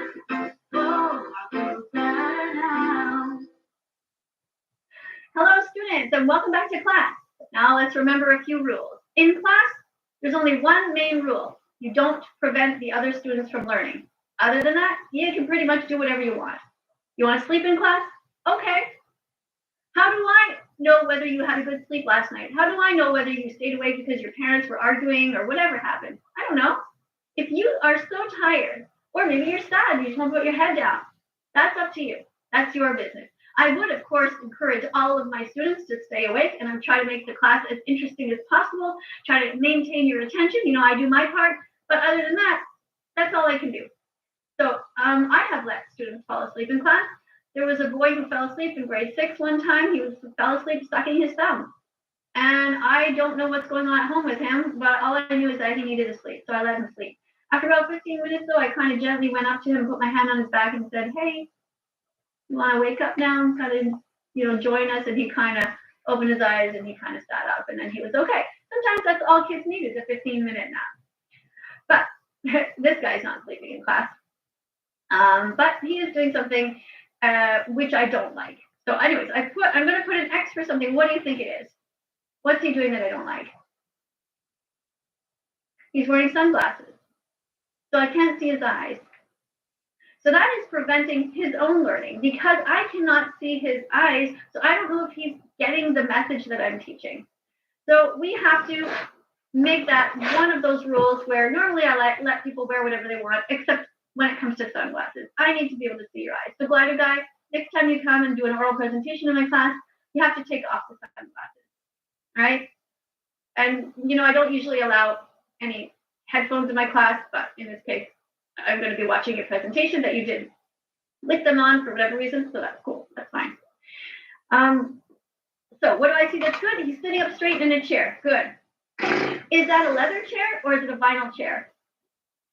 Oh, I feel better now. Hello, students, and welcome back to class. Now let's remember a few rules. In class, there's only one main rule. You don't prevent the other students from learning. Other than that, you can pretty much do whatever you want. You want to sleep in class? Okay. How do I know whether you had a good sleep last night? How do I know whether you stayed awake because your parents were arguing or whatever happened? I don't know. If you are so tired, or maybe you're sad, you just want to put your head down, That's up to you. That's your business. I would, of course, encourage all of my students to stay awake and I'm trying to make the class as interesting as possible, try to maintain your attention. I do my part, but other than that, that's all I can do. So I have let students fall asleep in class. There was a boy who fell asleep in grade 6 one time. He fell asleep sucking his thumb. And I don't know what's going on at home with him, but all I knew is that he needed to sleep, so I let him sleep. After about 15 minutes, though, I kind of gently went up to him, put my hand on his back, and said, "Hey, you want to wake up now and kind of, join us?" And he kind of opened his eyes and he kind of sat up, and then he was okay. Sometimes that's all kids need is a 15-minute nap. But this guy's not sleeping in class. But he is doing something which I don't like. So, anyways, I'm going to put an X for something. What do you think it is? What's he doing that I don't like? He's wearing sunglasses, so I can't see his eyes. So that is preventing his own learning because I cannot see his eyes, so I don't know if he's getting the message that I'm teaching. So we have to make that one of those rules where normally I let people wear whatever they want, except when it comes to sunglasses. I need to be able to see your eyes. So glider guy, next time you come and do an oral presentation in my class, you have to take off the sunglasses, right? And, I don't usually allow any headphones in my class, but in this case, I'm going to be watching your presentation that you did lick them on for whatever reason, so that's cool. That's fine. So what do I see that's good? He's sitting up straight in a chair. Good. Is that a leather chair or is it a vinyl chair?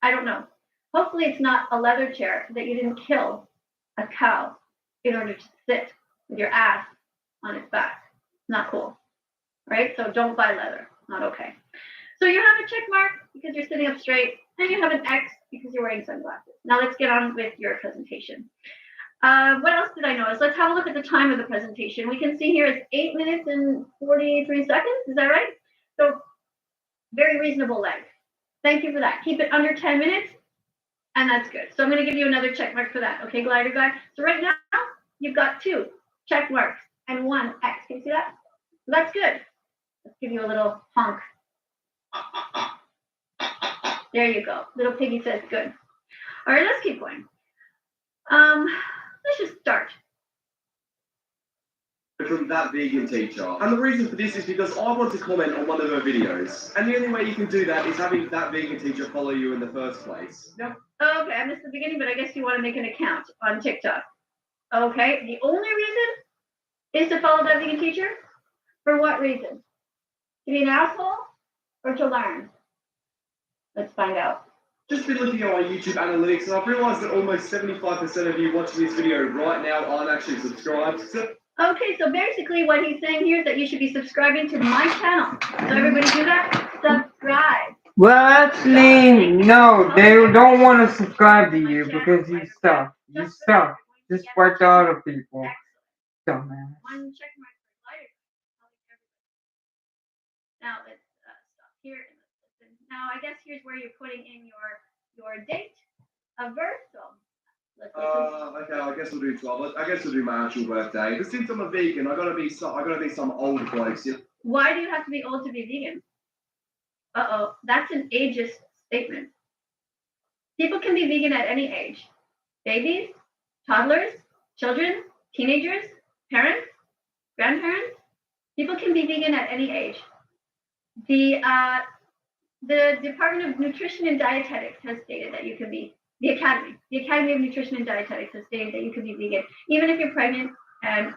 I don't know. Hopefully it's not a leather chair that you didn't kill a cow in order to sit with your ass on its back. Not cool, right? So don't buy leather. Not okay. So you have a check mark because you're sitting up straight, and you have an X because you're wearing sunglasses. Now let's get on with your presentation. What else did I notice? Let's have a look at the time of the presentation. We can see here it's 8 minutes and 43 seconds. Is that right? So very reasonable length. Thank you for that. Keep it under 10 minutes, and that's good. So I'm going to give you another check mark for that. Okay, glider guy. So right now, you've got 2 check marks and 1 X. Can you see that? So that's good. Let's give you a little honk. There you go. Little piggy says good. All right, let's keep going. Let's just start. From that vegan teacher. And the reason for this is because I want to comment on one of her videos. And the only way you can do that is having that vegan teacher follow you in the first place. Nope. Okay, I missed the beginning, but I guess you want to make an account on TikTok. Okay, the only reason is to follow that vegan teacher? For what reason? To be an asshole or to learn? Let's find out. Just been looking at my YouTube analytics and I've realised that almost 75% of you watching this video right now aren't actually subscribed. Okay, so basically what he's saying here is that you should be subscribing to my channel. So everybody do that? Subscribe. Well, actually, no, they don't want to subscribe to you because you suck. You suck. Just like the other people. Dumbass. One check mark for glider. Now let's stop here and let's listen. Now I guess here's where you're putting in your date of birth. So let's listen. Okay, I guess we'll do 12. I guess we'll do my actual birthday. But since I'm a vegan, I gotta be some old bloke. Yeah? Why do you have to be old to be vegan? That's an ageist statement. People can be vegan at any age. Babies, toddlers, children, teenagers, parents, grandparents. People can be vegan at any age. The Department of Nutrition and Dietetics has stated that you can be, the Academy of Nutrition and Dietetics has stated that you can be vegan, even if you're pregnant and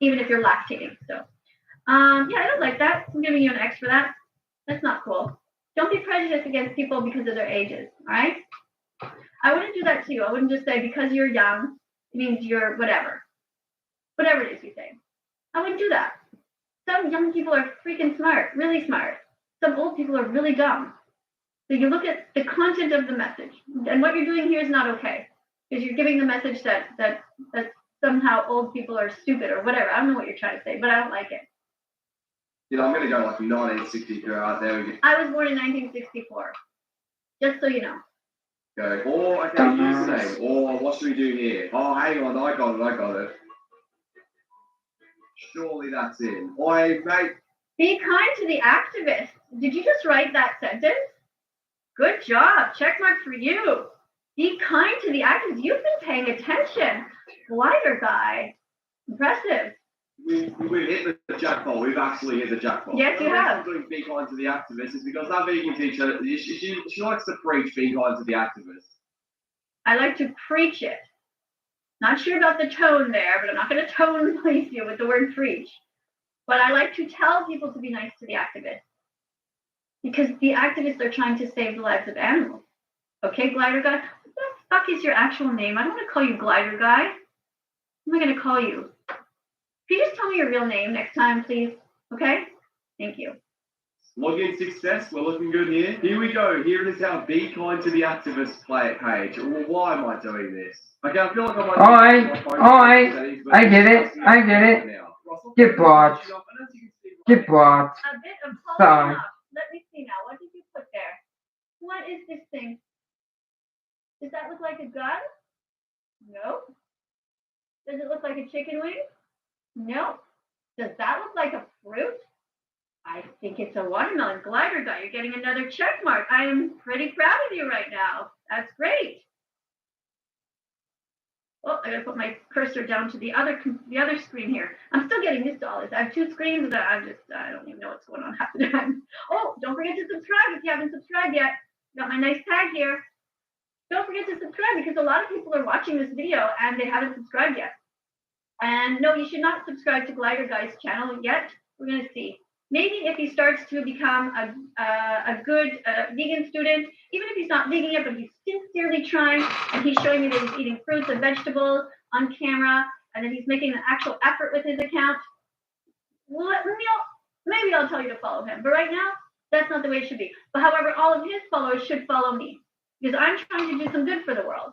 even if you're lactating. So, yeah, I don't like that. I'm giving you an X for that. That's not cool. Don't be prejudiced against people because of their ages, all right? I wouldn't do that to you. I wouldn't just say because you're young, it means you're whatever. Whatever it is you say. I wouldn't do that. Some young people are freaking smart, really smart. Some old people are really dumb. So you look at the content of the message. And what you're doing here is not okay. Because you're giving the message that somehow old people are stupid or whatever. I don't know what you're trying to say, but I don't like it. You know, I'm going to go like 1963 out there. I was born in 1964. Just so you know. Okay, or, okay, username. Or what should we do here? Oh, hang on, I got it. Surely that's in. Oi, mate. Be kind to the activists. Did you just write that sentence? Good job. Check mark for you. Be kind to the activists. You've been paying attention. Glider guy. Impressive. We've hit the jackpot. We've actually hit the jackpot. Yes, you have. The reason doing Be Kind to the Activists is because that vegan teacher, she likes to preach being kind to the activists. I like to preach it. Not sure about the tone there, but I'm not going to tone police you with the word preach. But I like to tell people to be nice to the activists. Because the activists are trying to save the lives of animals. Okay, Glider Guy? What the fuck is your actual name? I don't want to call you Glider Guy. What am I going to call you? Can you just tell me your real name next time, please? Okay? Thank you. Login success. We're looking good here. Here we go. Here it is our Be Kind to the Activists page. Well, why am I doing this? Okay, I feel like I might... I get it. Get bought. Get bought. A bit of Sorry. up. Let me see now. What did you put there? What is this thing? Does that look like a gun? Nope. Does it look like a chicken wing? Nope. Does that look like a fruit? I think it's a watermelon. Glider Guy, you're getting another check mark. I am pretty proud of you right now. That's great. Oh, I gotta put my cursor down to the other screen here. I'm still getting used to all this. I have two screens and I don't even know what's going on half the time. Oh, don't forget to subscribe if you haven't subscribed yet. Got my nice tag here. Don't forget to subscribe because a lot of people are watching this video and they haven't subscribed yet. And no, you should not subscribe to Glider Guy's channel yet. We're gonna see. Maybe if he starts to become a good vegan student, even if he's not vegan yet, but he's sincerely trying and he's showing me that he's eating fruits and vegetables on camera and that he's making an actual effort with his account, maybe I'll tell you to follow him. But right now, that's not the way it should be. But however, all of his followers should follow me because I'm trying to do some good for the world.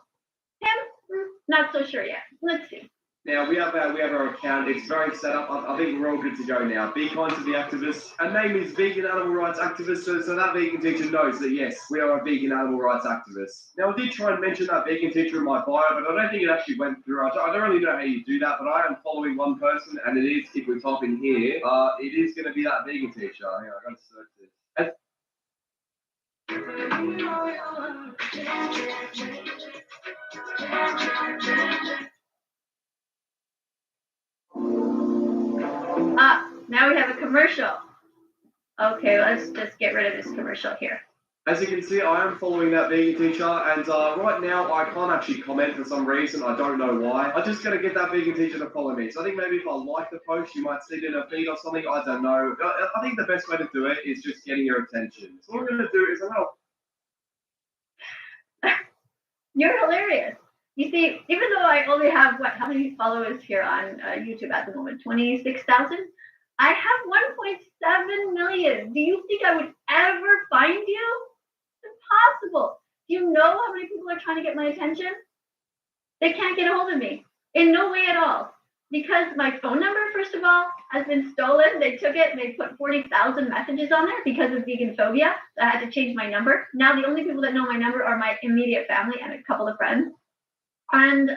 Him, not so sure yet. Let's see. Now we have our account. It's very set up. I think we're all good to go now. Be Kind to the Activists. Our name is Vegan Animal Rights Activist, so that vegan teacher knows that yes, we are a vegan animal rights activist. Now I did try and mention that vegan teacher in my bio, but I don't think it actually went through. I don't really know how you do that, but I am following one person, and it is, if we type in here, it is going to be that vegan teacher. Hang on, I got to search this. Now we have a commercial. Okay, let's just get rid of this commercial here. As you can see, I am following that vegan teacher, and right now I can't actually comment for some reason. I don't know why. I'm just going to get that vegan teacher to follow me. So I think maybe if I like the post, you might see it in a feed or something. I don't know. I think the best way to do it is just getting your attention. So what I'm going to do is You're hilarious. You see, even though I only have, how many followers here on YouTube at the moment? 26,000? I have 1.7 million. Do you think I would ever find you? It's impossible. Do you know how many people are trying to get my attention? They can't get a hold of me in no way at all. Because my phone number, first of all, has been stolen. They took it and they put 40,000 messages on there because of vegan phobia. So I had to change my number. Now the only people that know my number are my immediate family and a couple of friends. And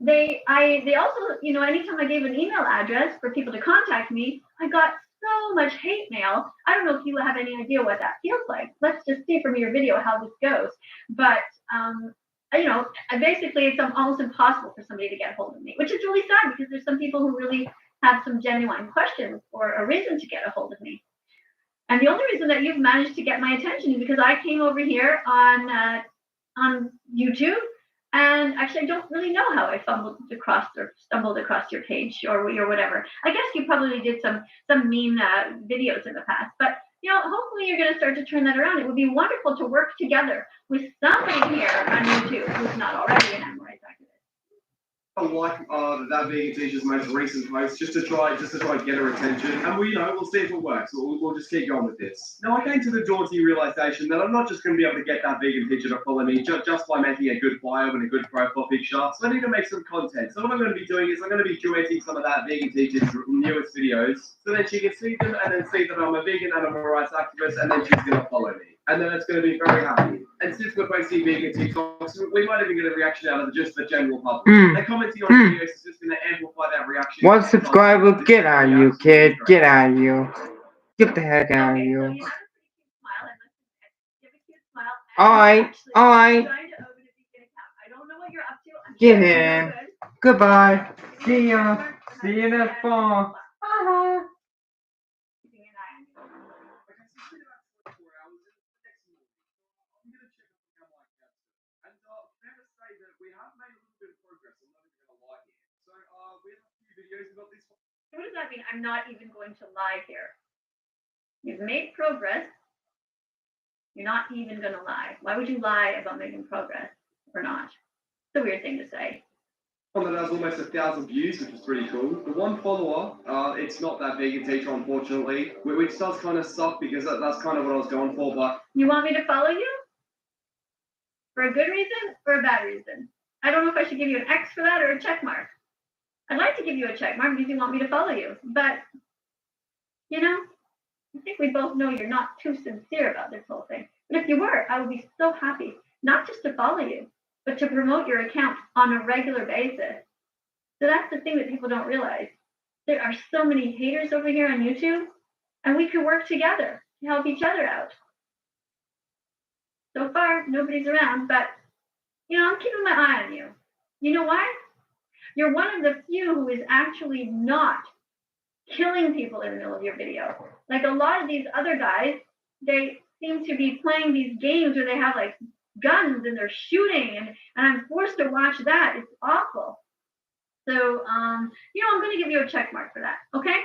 they also, anytime I gave an email address for people to contact me, I got so much hate mail. I don't know if you have any idea what that feels like. Let's just see from your video how this goes. But basically it's almost impossible for somebody to get a hold of me, which is really sad because there's some people who really have some genuine questions or a reason to get a hold of me. And the only reason that you've managed to get my attention is because I came over here on YouTube. And actually, I don't really know how I stumbled across your page or whatever. I guess you probably did some mean videos in the past, but hopefully you're going to start to turn that around. It would be wonderful to work together with somebody here on YouTube who's not already an animal rights activist. I like that vegan teacher's most recent post just to try and get her attention, and we'll see if it works. We'll just keep going with this. Now I came to the daunting realization that I'm not just going to be able to get that vegan teacher to follow me just by making a good bio and a good profile picture. So I need to make some content. So what I'm going to be doing is I'm going to be duetting some of that vegan teacher's newest videos, so that she can see them and then see that I'm a vegan animal rights activist, and then she's going to follow me. And then it's going to be very happy. And since we're posting vegan TikToks, we might even get a reaction out of just the general public. And commenting on videos is just going to amplify that reaction. One subscriber, get out of you, kid. Get out of you. Get the heck out of you. Alright. Get in. Goodbye. See ya. See you next fall. Keeping an eye on you. Okay, so it's been about 24 hours. Next morning, I'm gonna check up on how my cat's doing. And fair to say that we have made a little bit of progress. I'm not even gonna lie here. So we have a few videos about this. So what does that mean? I'm not even going to lie here. You've made progress. You're not even going to lie. Why would you lie about making progress or not? It's a weird thing to say. One that has almost 1,000 views, which is pretty cool. The one follower, it's not that vegan teacher, unfortunately, which does kind of suck because that's kind of what I was going for. But You want me to follow you? For a good reason or a bad reason? I don't know if I should give you an X for that or a check mark. I'd like to give you a check mark because you want me to follow you. But, you know, I think we both know you're not too sincere about this whole thing. But if you were, I would be so happy, not just to follow you, but to promote your account on a regular basis. So that's the thing that people don't realize. There are so many haters over here on YouTube, and we can work together to help each other out. So far, nobody's around, but, you know, I'm keeping my eye on you. You know why? You're one of the few who is actually not killing people in the middle of your video. Like a lot of these other guys, they seem to be playing these games where they have like guns and they're shooting, and I'm forced to watch that. It's awful. So, you know, I'm going to give you a check mark for that, okay?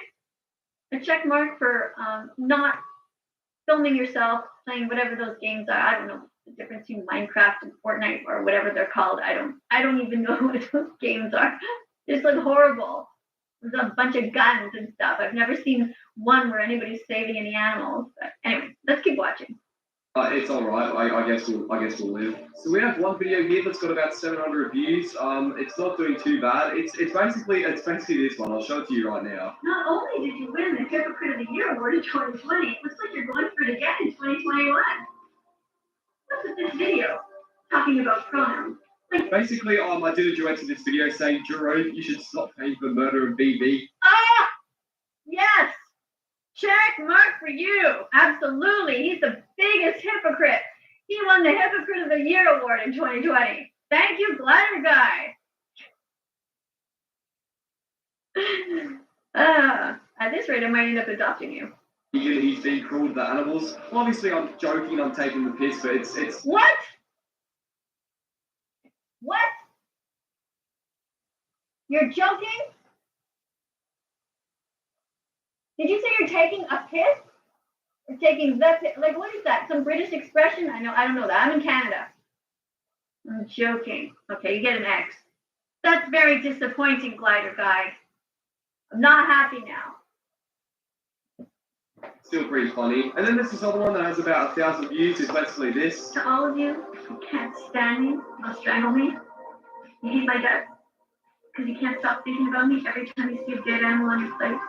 A check mark for not filming yourself playing whatever those games are. I don't know the difference between Minecraft and Fortnite or whatever they're called. I don't even know what those games are. It's like horrible. There's a bunch of guns and stuff. I've never seen one where anybody's saving any animals. But anyway, let's keep watching. it's all right. I guess we'll live. So we have one video here that's got about 700 views. It's not doing too bad. It's basically this one. I'll show it to you right now. Not only did you win the Hypocrite of the Year award in 2020, it looks like you're going for it again in 2021. What's with this video talking about pronouns? Basically, I did a duet to this video saying, Jerome, you should stop paying for murder and BB. Ah, yes. Check mark for you. Absolutely. He's the biggest hypocrite. He won the Hypocrite of the Year award in 2020. Thank you, Glider Guy. At this rate, I might end up adopting you. He's being cruel to the animals. Obviously, I'm joking. I'm taking the piss, but it's. What? What? You're joking? Did you say you're taking a piss? Or taking the piss? Like, what is that? Some British expression? I don't know that. I'm in Canada. I'm joking. Okay, you get an X. That's very disappointing, Glider Guy. I'm not happy now. Still pretty funny. And then there's this other one that has about 1,000 views. It's basically this. To all of you who can't stand me, will strangle me, you hate my guts, because you can't stop thinking about me every time you see a dead animal on your plate.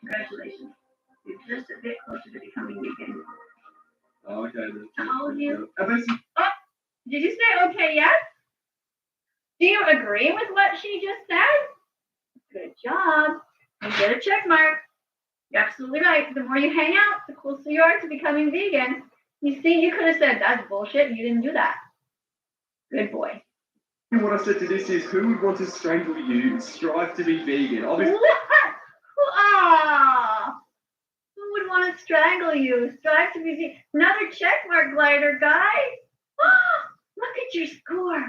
Congratulations. You're just a bit closer to becoming vegan. Oh, okay. To all of you. And basically, Did you say okay, yes? Do you agree with what she just said? Good job. You get a check mark. You're absolutely right. The more you hang out, the closer you are to becoming vegan. You see, you could have said that's bullshit, and you didn't do that. Good boy. what I said to this is, who would want to strangle you? Strive to be vegan. Obviously. What? Ah! Who would want to strangle you? Strive to be vegan. Another check mark, Glider Guy. Look at your score.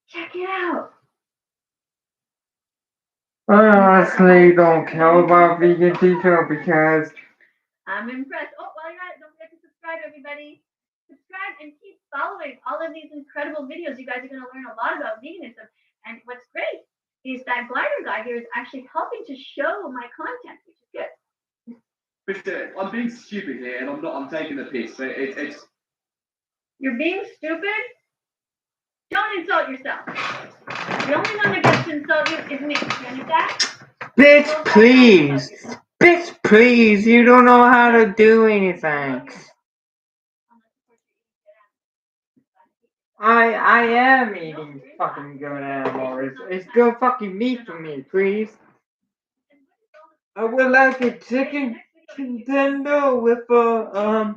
Check it out. I honestly don't care about vegan teacher because I'm impressed. Oh, while you're at it, don't forget to subscribe, everybody. Subscribe and keep following all of these incredible videos. You guys are going to learn a lot about veganism. And what's great is that Glider Guy here is actually helping to show my content, which is good. But I'm being stupid here, and I'm taking the piss. But it's. You're being stupid? Don't insult yourself. The only one that gets to insult you is me. You understand? bitch, please, bitch, please. You don't know how to do anything. I am eating fucking good animal. It's good fucking meat for me, please. I would like a chicken contender with a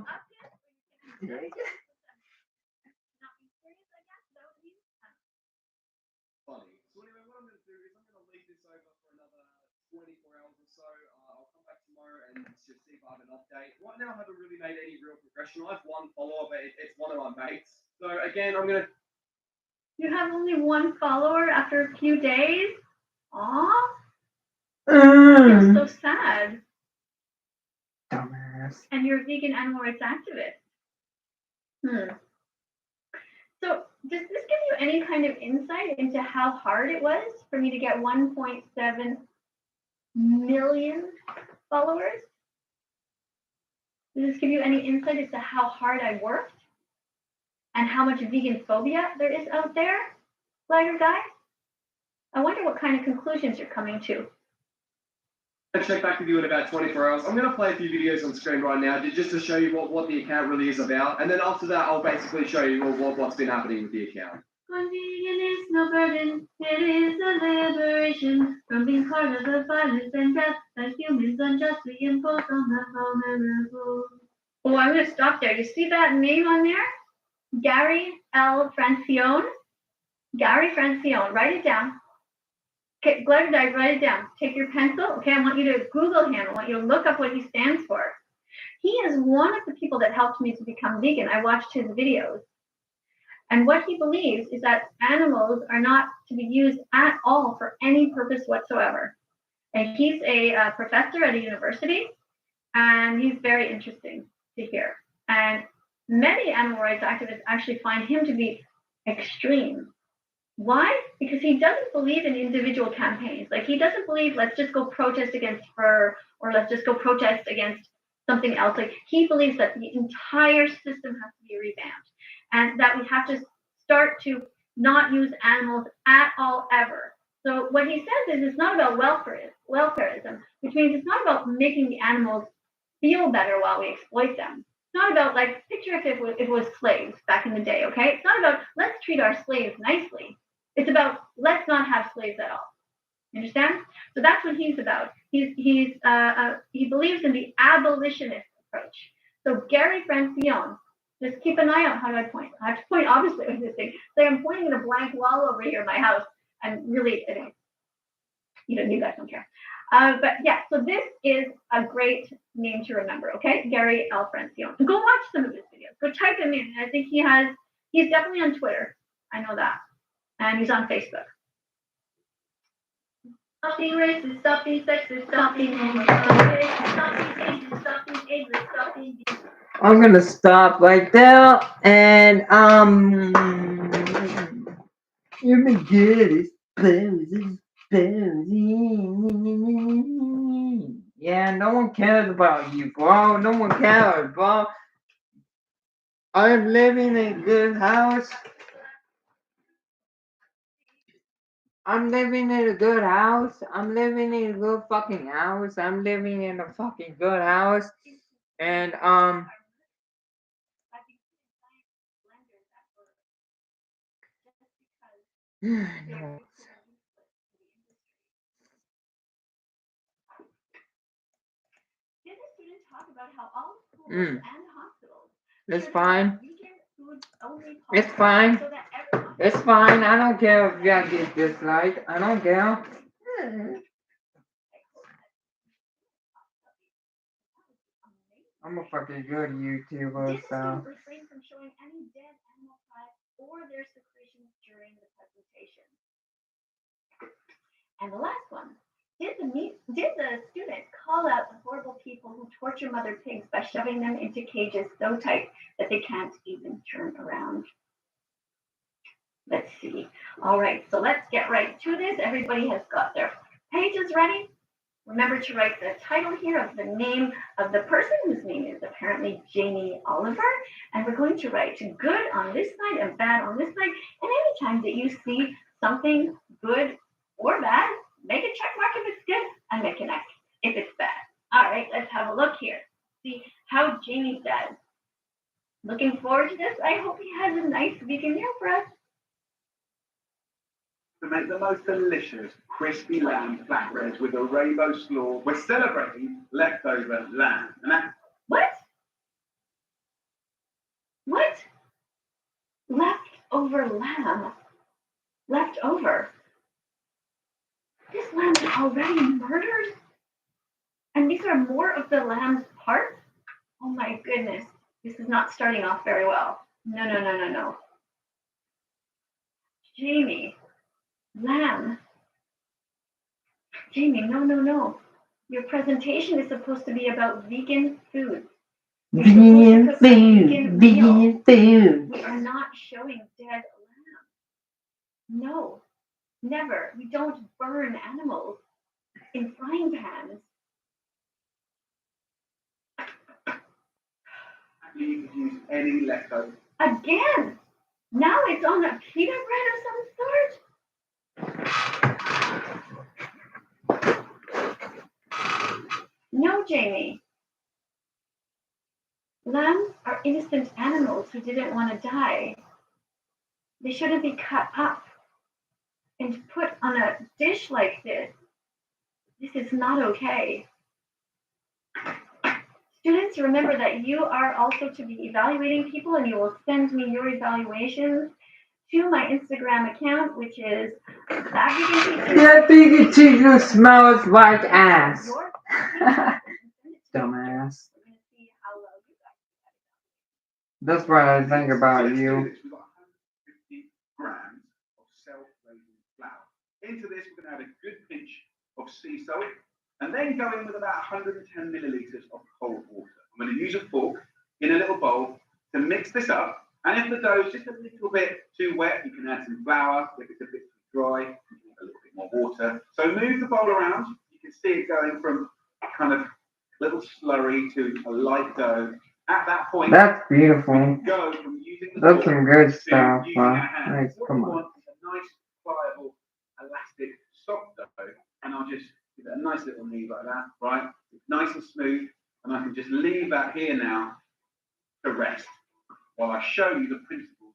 24 hours or so. I'll come back tomorrow and just see if I have an update. Right now, I haven't really made any real progression. I have one follower, but it's one of my mates. So again, I'm gonna. You have only one follower after a few days? Aw, Mm. you're so sad. Dumbass. And you're a vegan animal rights activist. So does this give you any kind of insight into how hard it was for me to get 1.7 million followers? Does this give you any insight as to how hard I worked and how much vegan phobia there is out there, Liger Guy? I wonder what kind of conclusions you're coming to. I'll check back with you in about 24 hours. I'm going to play a few videos on screen right now just to show you what the account really is about. And then after that, I'll basically show you what's been happening with the account. Vegan is no burden, it is a liberation from being part of the violence and death that humans unjustly impose on the vulnerable. Oh, I'm going to stop there. You see that name on there? Gary L. Francione? Gary Francione. Write it down. Okay, Glenn, write it down. Take your pencil. Okay, I want you to Google him. I want you to look up what he stands for. He is one of the people that helped me to become vegan. I watched his videos. And what he believes is that animals are not to be used at all for any purpose whatsoever. And he's a professor at a university, and he's very interesting to hear. And many animal rights activists actually find him to be extreme. Why? Because he doesn't believe in individual campaigns. Like, he doesn't believe, let's just go protest against fur, or let's just go protest against something else. Like, he believes that the entire system has to be revamped, and that we have to start to not use animals at all ever. So what he says is it's not about welfareism, which means it's not about making the animals feel better while we exploit them. It's not about, like, picture if it was slaves back in the day, okay? It's not about let's treat our slaves nicely. It's about let's not have slaves at all. You understand? So that's what he's about. He believes in the abolitionist approach. So Gary Francione, just keep an eye out. How do I point? I have to point obviously with this thing. So I'm pointing at a blank wall over here in my house. I'm really, anyway, you guys don't care. But yeah, so this is a great name to remember, okay? Gary L. Francione. Go watch some of his videos. Go type him in. I think he's definitely on Twitter. I know that. And he's on Facebook. Stop being racist, stop being sexist, stop being homophobic, stop being ageist, stop being ableist, stop being... I'm gonna stop right there, and you've been good. Yeah, no one cares about you, bro. No one cares, bro. I'm living in a good house. I'm living in a good house. I'm living in a good fucking house. I'm living in a fucking good house. And no. It's fine. It's fine. It's fine. I don't care if y'all get disliked. I don't care. I'm a fucking good YouTuber, so. Refrain from showing any dead animal products or their secretions during the presentation. And the last one. Did the student call out the horrible people who torture mother pigs by shoving them into cages so tight that they can't even turn around? Let's see. All right, so let's get right to this. Everybody has got their pages ready. Remember to write the title here of the name of the person whose name is apparently Jamie Oliver. And we're going to write good on this side and bad on this side. And anytime that you see something good or bad, make a check mark if it's good and make an X if it's bad. All right, let's have a look here. See how Jamie says. Looking forward to this. I hope he has a nice vegan meal for us. To make the most delicious crispy lamb flatbreads with a rainbow slaw, we're celebrating leftover lamb. And that's What? What? Leftover lamb. Leftover. This lamb is already murdered? And these are more of the lamb's parts? Oh my goodness. This is not starting off very well. No, no, no, no, no. Jamie. Lamb. Jamie, no, no, no. Your presentation is supposed to be about vegan food. Vegan food, vegan food. We are not showing dead lamb. No, never. We don't burn animals in frying pans. You could use any leftover. Again! Now it's on a pita bread of some sort? No, Jamie. Lambs are innocent animals who didn't want to die. They shouldn't be cut up and put on a dish like this. This is not okay. Students, remember that you are also to be evaluating people, and you will send me your evaluations to my Instagram account, which is That vegan teacher smells like ass. Dumbass. That's what I think about you. We've got 150 grams of self-raising flour. Into this, we're going to add a good pinch of sea salt, and then go in with about 110 milliliters of cold water. I'm going to use a fork in a little bowl to mix this up. And if the dough is just a little bit too wet, you can add some flour. If it's a bit too dry, you can add a little bit more water. So move the bowl around. You can see it going from kind of little slurry to a light dough. At that point, that's beautiful. Go from using the That's some good stuff. Nice, come on. Want is a nice, pliable, elastic, soft dough, and I'll just give it a nice little knead like that, right? It's nice and smooth, and I can just leave that here now to rest while I show you the principles.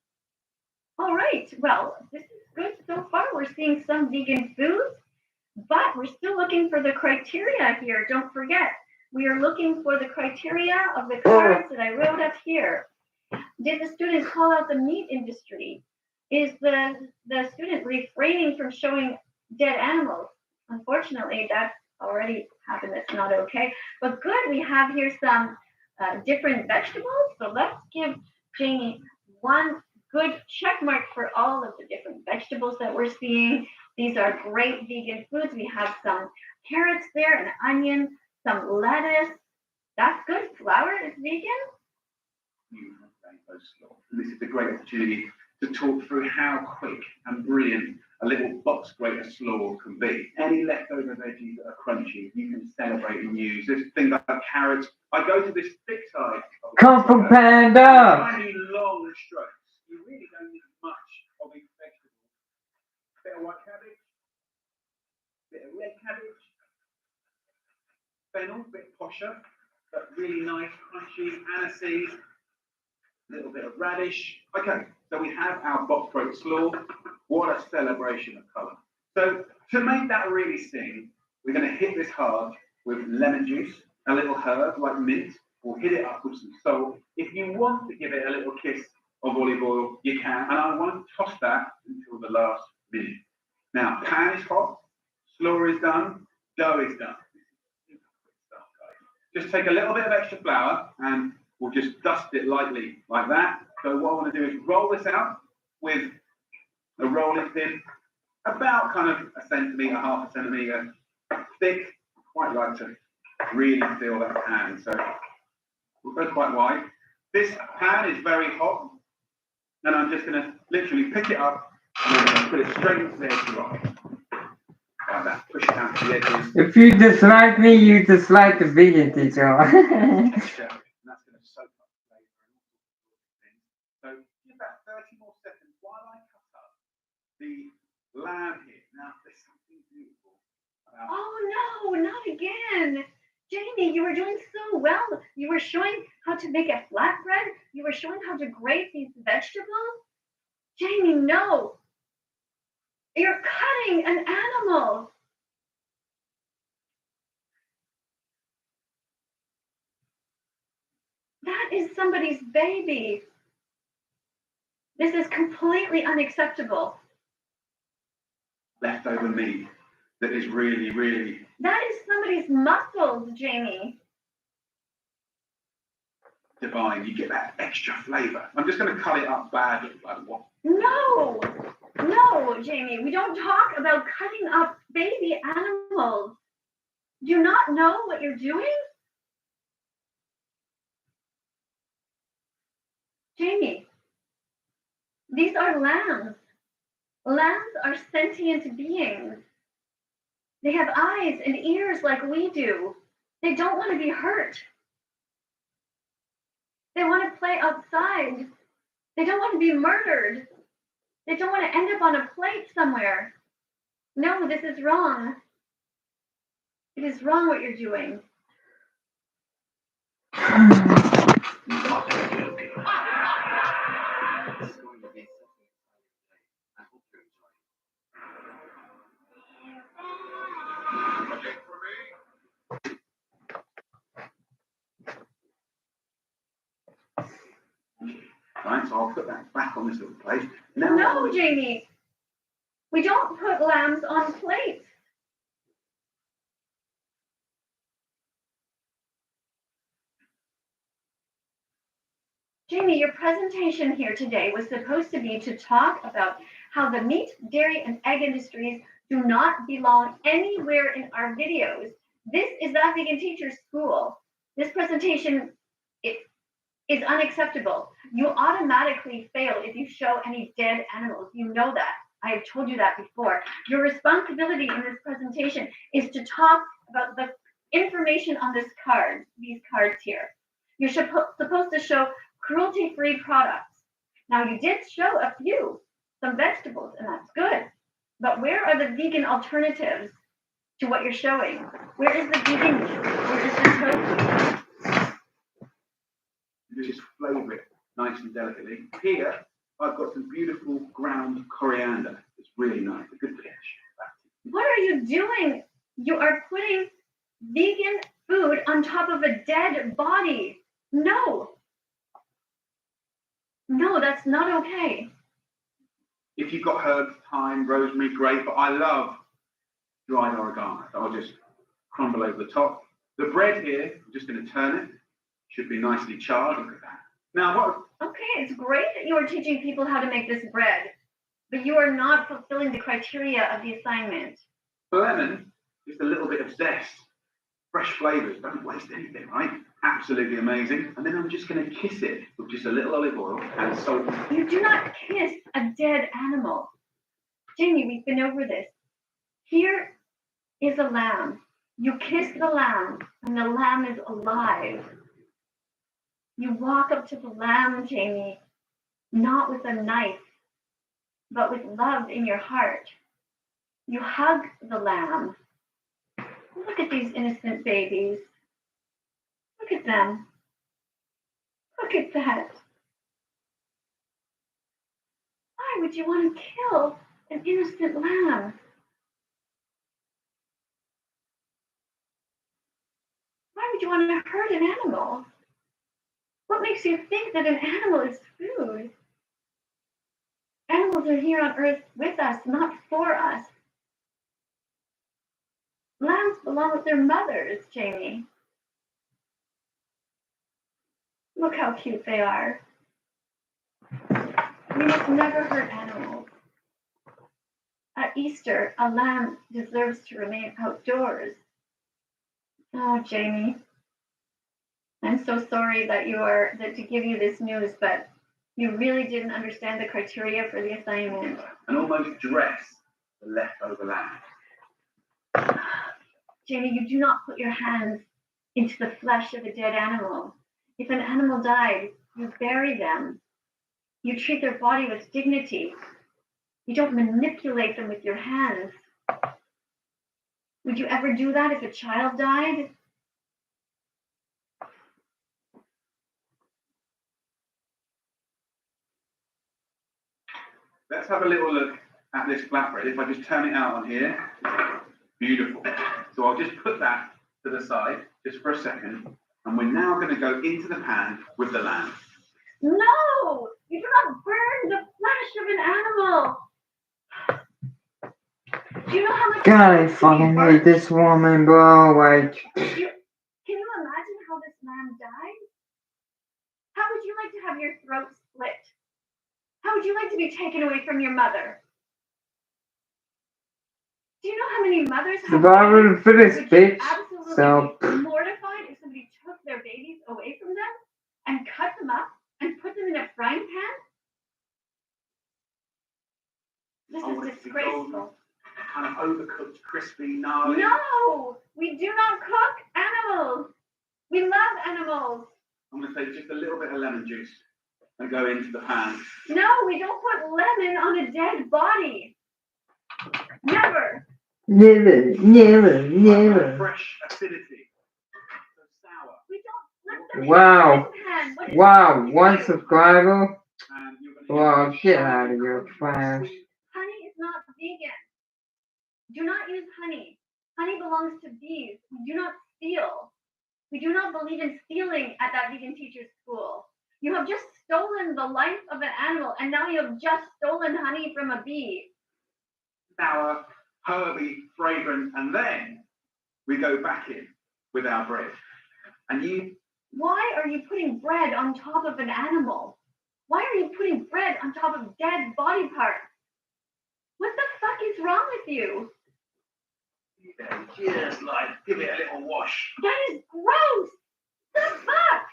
All right. Well, this is good so far. We're seeing some vegan foods, but we're still looking for the criteria here. Don't forget, we are looking for the criteria of the cards that I wrote up here. Did the student call out the meat industry? Is the student refraining from showing dead animals? Unfortunately, that already happened. That's not okay. But good, we have here some different vegetables. So let's give Jamie one good check mark for all of the different vegetables that we're seeing. These are great vegan foods. We have some carrots there, an onion, some lettuce. That's good. Flour is vegan. This is a great opportunity to talk through how quick and brilliant a little box grater slaw can be. Any leftover veggies that are crunchy, you can celebrate and use. There's things like carrots. I go to this thick side. Come from Panda. Tiny long strokes. You really don't need much of each vegetable. Bit of white cabbage, bit of red cabbage, fennel, bit posher, but really nice, crunchy, aniseed, a little bit of radish. Okay, so we have our box grater slaw. What a celebration of colour. So to make that really sting, we're going to hit this hard with lemon juice, a little herb like mint. We'll hit it up with some salt. If you want to give it a little kiss of olive oil, you can. And I want to toss that until the last minute. Now, pan is hot, slaw is done, dough is done. Just take a little bit of extra flour and we'll just dust it lightly like that. So what I want to do is roll this out with a rolling pin, about kind of a centimetre, half a centimetre thick. Quite like to really feel that pan. So we'll go quite wide. This pan is very hot, and I'm just going to literally pick it up and I'm going to put it straight into the edge of the rock. Like that. Push it down to the edges. If you dislike me, you dislike the vegan teacher. And that's going to soak up the flavor and all sorts of things. So give that 30 more seconds while I cut up the lamb here. Now, there's something beautiful about. Oh no, not again. Jamie, you were doing so well. You were showing how to make a flatbread. You were showing how to grate these vegetables. Jamie, no. You're cutting an animal. That is somebody's baby. This is completely unacceptable. Leftover meat. that is really, really... That is somebody's muscles, Jamie. divine. You get that extra flavour. I'm just going to cut it up badly. Like what? No, no, Jamie. We don't talk about cutting up baby animals. Do you not know what you're doing? Jamie, these are lambs. Lambs are sentient beings. They have eyes and ears like we do. They don't want to be hurt. They want to play outside. They don't want to be murdered. They don't want to end up on a plate somewhere. No, this is wrong. It is wrong what you're doing. Right, so I'll put that back on this little plate. Now, No, Jamie. We don't put lambs on plates. Jamie, your presentation here today was supposed to be to talk about how the meat, dairy, and egg industries do not belong anywhere in our videos. This is That Vegan Teacher's School. This presentation is unacceptable. You automatically fail if you show any dead animals. You know that. I have told you that before. Your responsibility in this presentation is to talk about the information on this card, these cards here. You're supposed to show cruelty-free products. Now, you did show a few, some vegetables, and that's good. But where are the vegan alternatives to what you're showing? Where is the vegan? Where is the tofu? you just flavour it nice and delicately. Here, I've got some beautiful ground coriander. It's really nice. A good dish. What are you doing? You are putting vegan food on top of a dead body. No. No, that's not okay. If you've got herbs, thyme, rosemary, great, but I love dried oregano. So I'll just crumble over the top. The bread here, I'm just going to turn it. Should be nicely charred. Look at that. Now, what? Okay, it's great that you are teaching people how to make this bread, but you are not fulfilling the criteria of the assignment. Lemon, just a little bit of zest. Fresh flavours, don't waste anything, right? Absolutely amazing. And then I'm just going to kiss it with just a little olive oil and salt. You do not kiss a dead animal. Jamie, we've been over this. Here is a lamb. You kiss the lamb, and the lamb is alive. You walk up to the lamb, Jamie, not with a knife, but with love in your heart. You hug the lamb. Look at these innocent babies. Look at them. Look at that. Why would you want to kill an innocent lamb? Why would you want to hurt an animal? What makes you think that an animal is food? Animals are here on Earth with us, not for us. Lambs belong with their mothers, Jamie. Look how cute they are. We must never hurt animals. At Easter, a lamb deserves to remain outdoors. Oh, Jamie. I'm so sorry that to give you this news, but you really didn't understand the criteria for the assignment. And almost dress the leftover lamb. Jamie, you do not put your hands into the flesh of a dead animal. If an animal died, you bury them. You treat their body with dignity. You don't manipulate them with your hands. Would you ever do that if a child died? Let's have a little look at this flatbread. If I just turn it out on here, beautiful. So I'll just put that to the side just for a second. And we're now going to go into the pan with the lamb. No! You do not burn the flesh of an animal! Do you know how much? God, I fucking hate this woman, bro. Like, Can you imagine how this man died? How would you like to have your throat split? How would you like to be taken away from your mother? Do you know how many mothers have survival for this would bitch. absolutely So, be mortified if somebody took their babies away from them and cut them up and put them in a frying pan? This I want is it to be golden, disgraceful. kind of overcooked, crispy, gnarly. No, we do not cook animals. We love animals. I'm going to take just a little bit of lemon juice and go into the pan. No, we don't put lemon on a dead body. Never. never. Like fresh acidity. So sour. We don't let them Wow. in the pan. What is Wow, wrong with one you? subscriber? And you're going to Wow, get out of your trash. Honey is not vegan. Do not use honey. Honey belongs to bees. We do not steal. We do not believe in stealing at that vegan teacher's school. You have just stolen the life of an animal, and now you have just stolen honey from a bee. sour, herby, fragrant, and then we go back in with our bread. And you Why are you putting bread on top of an animal? Why are you putting bread on top of dead body parts? What the fuck is wrong with you? just like give it a little wash. That is gross! The fuck?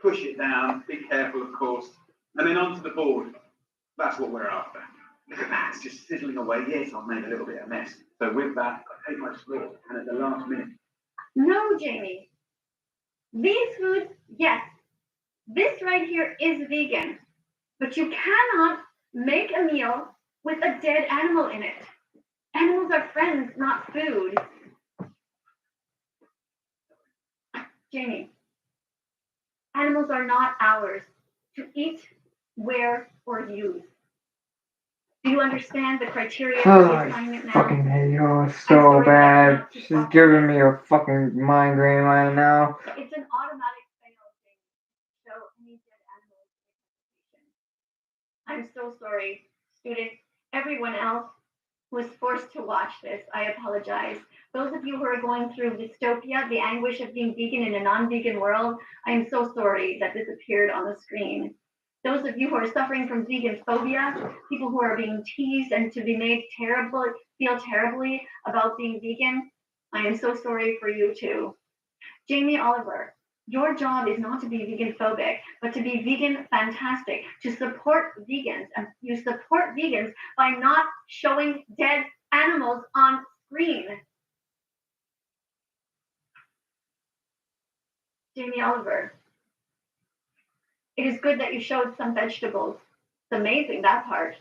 Push it down, be careful, of course, and then onto the board. That's what we're after. Look at that, it's just sizzling away. Yes, I've made a little bit of a mess. So with that, I take my split, and at the last minute, No, Jamie. These foods, yes, this right here is vegan, but you cannot make a meal with a dead animal in it. Animals are friends, not food. Jamie, animals are not ours to eat, wear, or use. Do you understand the criteria for Oh, the I assignment now? fucking hate her so bad. She's giving me a fucking migraine right now. It's an automatic fail thing. So any dead animals. I'm so sorry, students. Everyone else who was forced to watch this, I apologize. Those of you who are going through dystopia, the anguish of being vegan in a non-vegan world, I am so sorry that this appeared on the screen. Those of you who are suffering from vegan phobia, people who are being teased and to be made feel terribly about being vegan, I am so sorry for you too. Jamie Oliver, your job is not to be vegan phobic, but to be vegan fantastic, to support vegans. And you support vegans by not showing dead animals on screen. Jamie Oliver, it is good that you showed some vegetables. It's amazing, that part.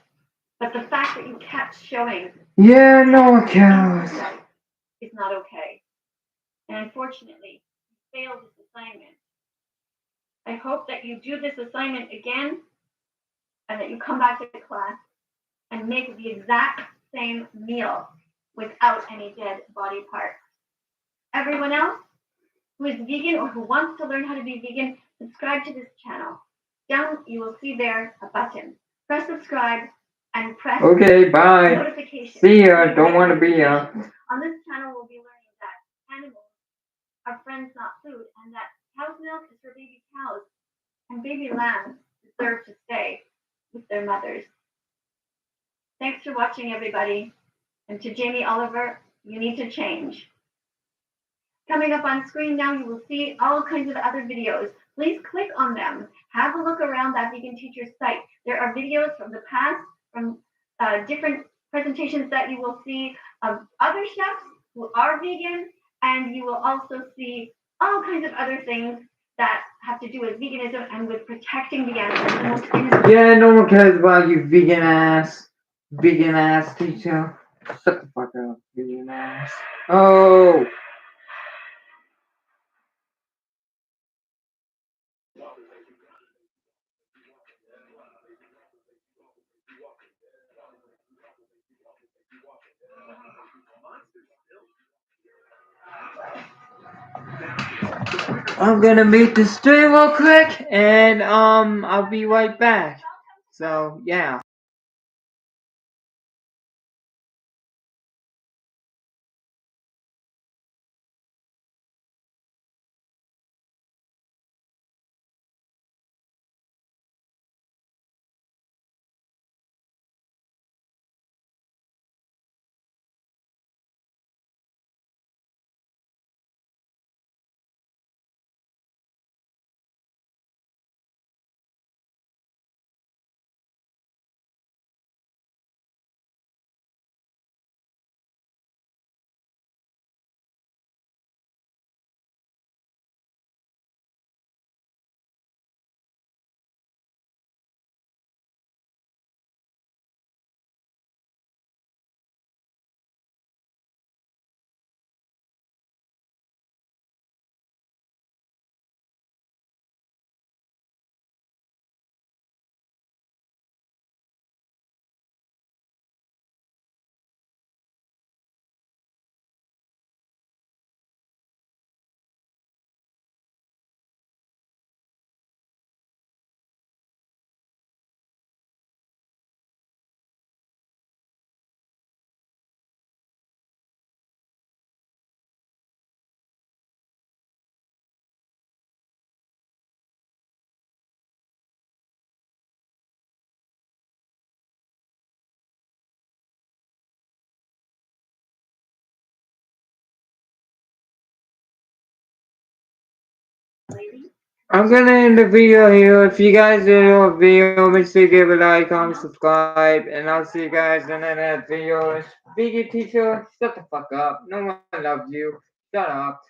But the fact that you kept showing Yeah, no one cares. is not okay. And unfortunately, you failed this assignment. I hope that you do this assignment again and that you come back to class and make the exact same meal without any dead body parts. Everyone else who is vegan or who wants to learn how to be vegan, subscribe to this channel. Down, you will see there a button. Press subscribe and press Okay, bye. notifications. See ya. Don't want to be ya. On this channel, we'll be learning that animals are friends, not food, and that cow's milk is for baby cows, and baby lambs deserve to stay with their mothers. Thanks for watching, everybody. And to Jamie Oliver, you need to change. Coming up on screen now, you will see all kinds of other videos. Please click on them. Have a look around that Vegan Teacher's site. There are videos from the past, from different presentations that you will see of other chefs who are vegan, and you will also see all kinds of other things that have to do with veganism and with protecting the animals. The most innocent. Yeah, no one cares about you, vegan ass teacher. Shut the fuck up, vegan ass. Oh. I'm gonna mute the stream real quick, and I'll be right back. So yeah. I'm gonna end the video here. If you guys enjoyed the video, make sure you give a like, comment, subscribe, and I'll see you guys in the next video. Vegan teacher, shut the fuck up. No one loves you. Shut up,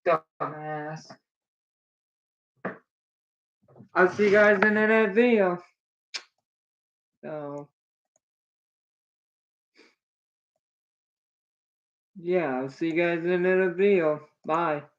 dumbass. I'll see you guys in the next video. So, yeah, I'll see you guys in the next video. Bye.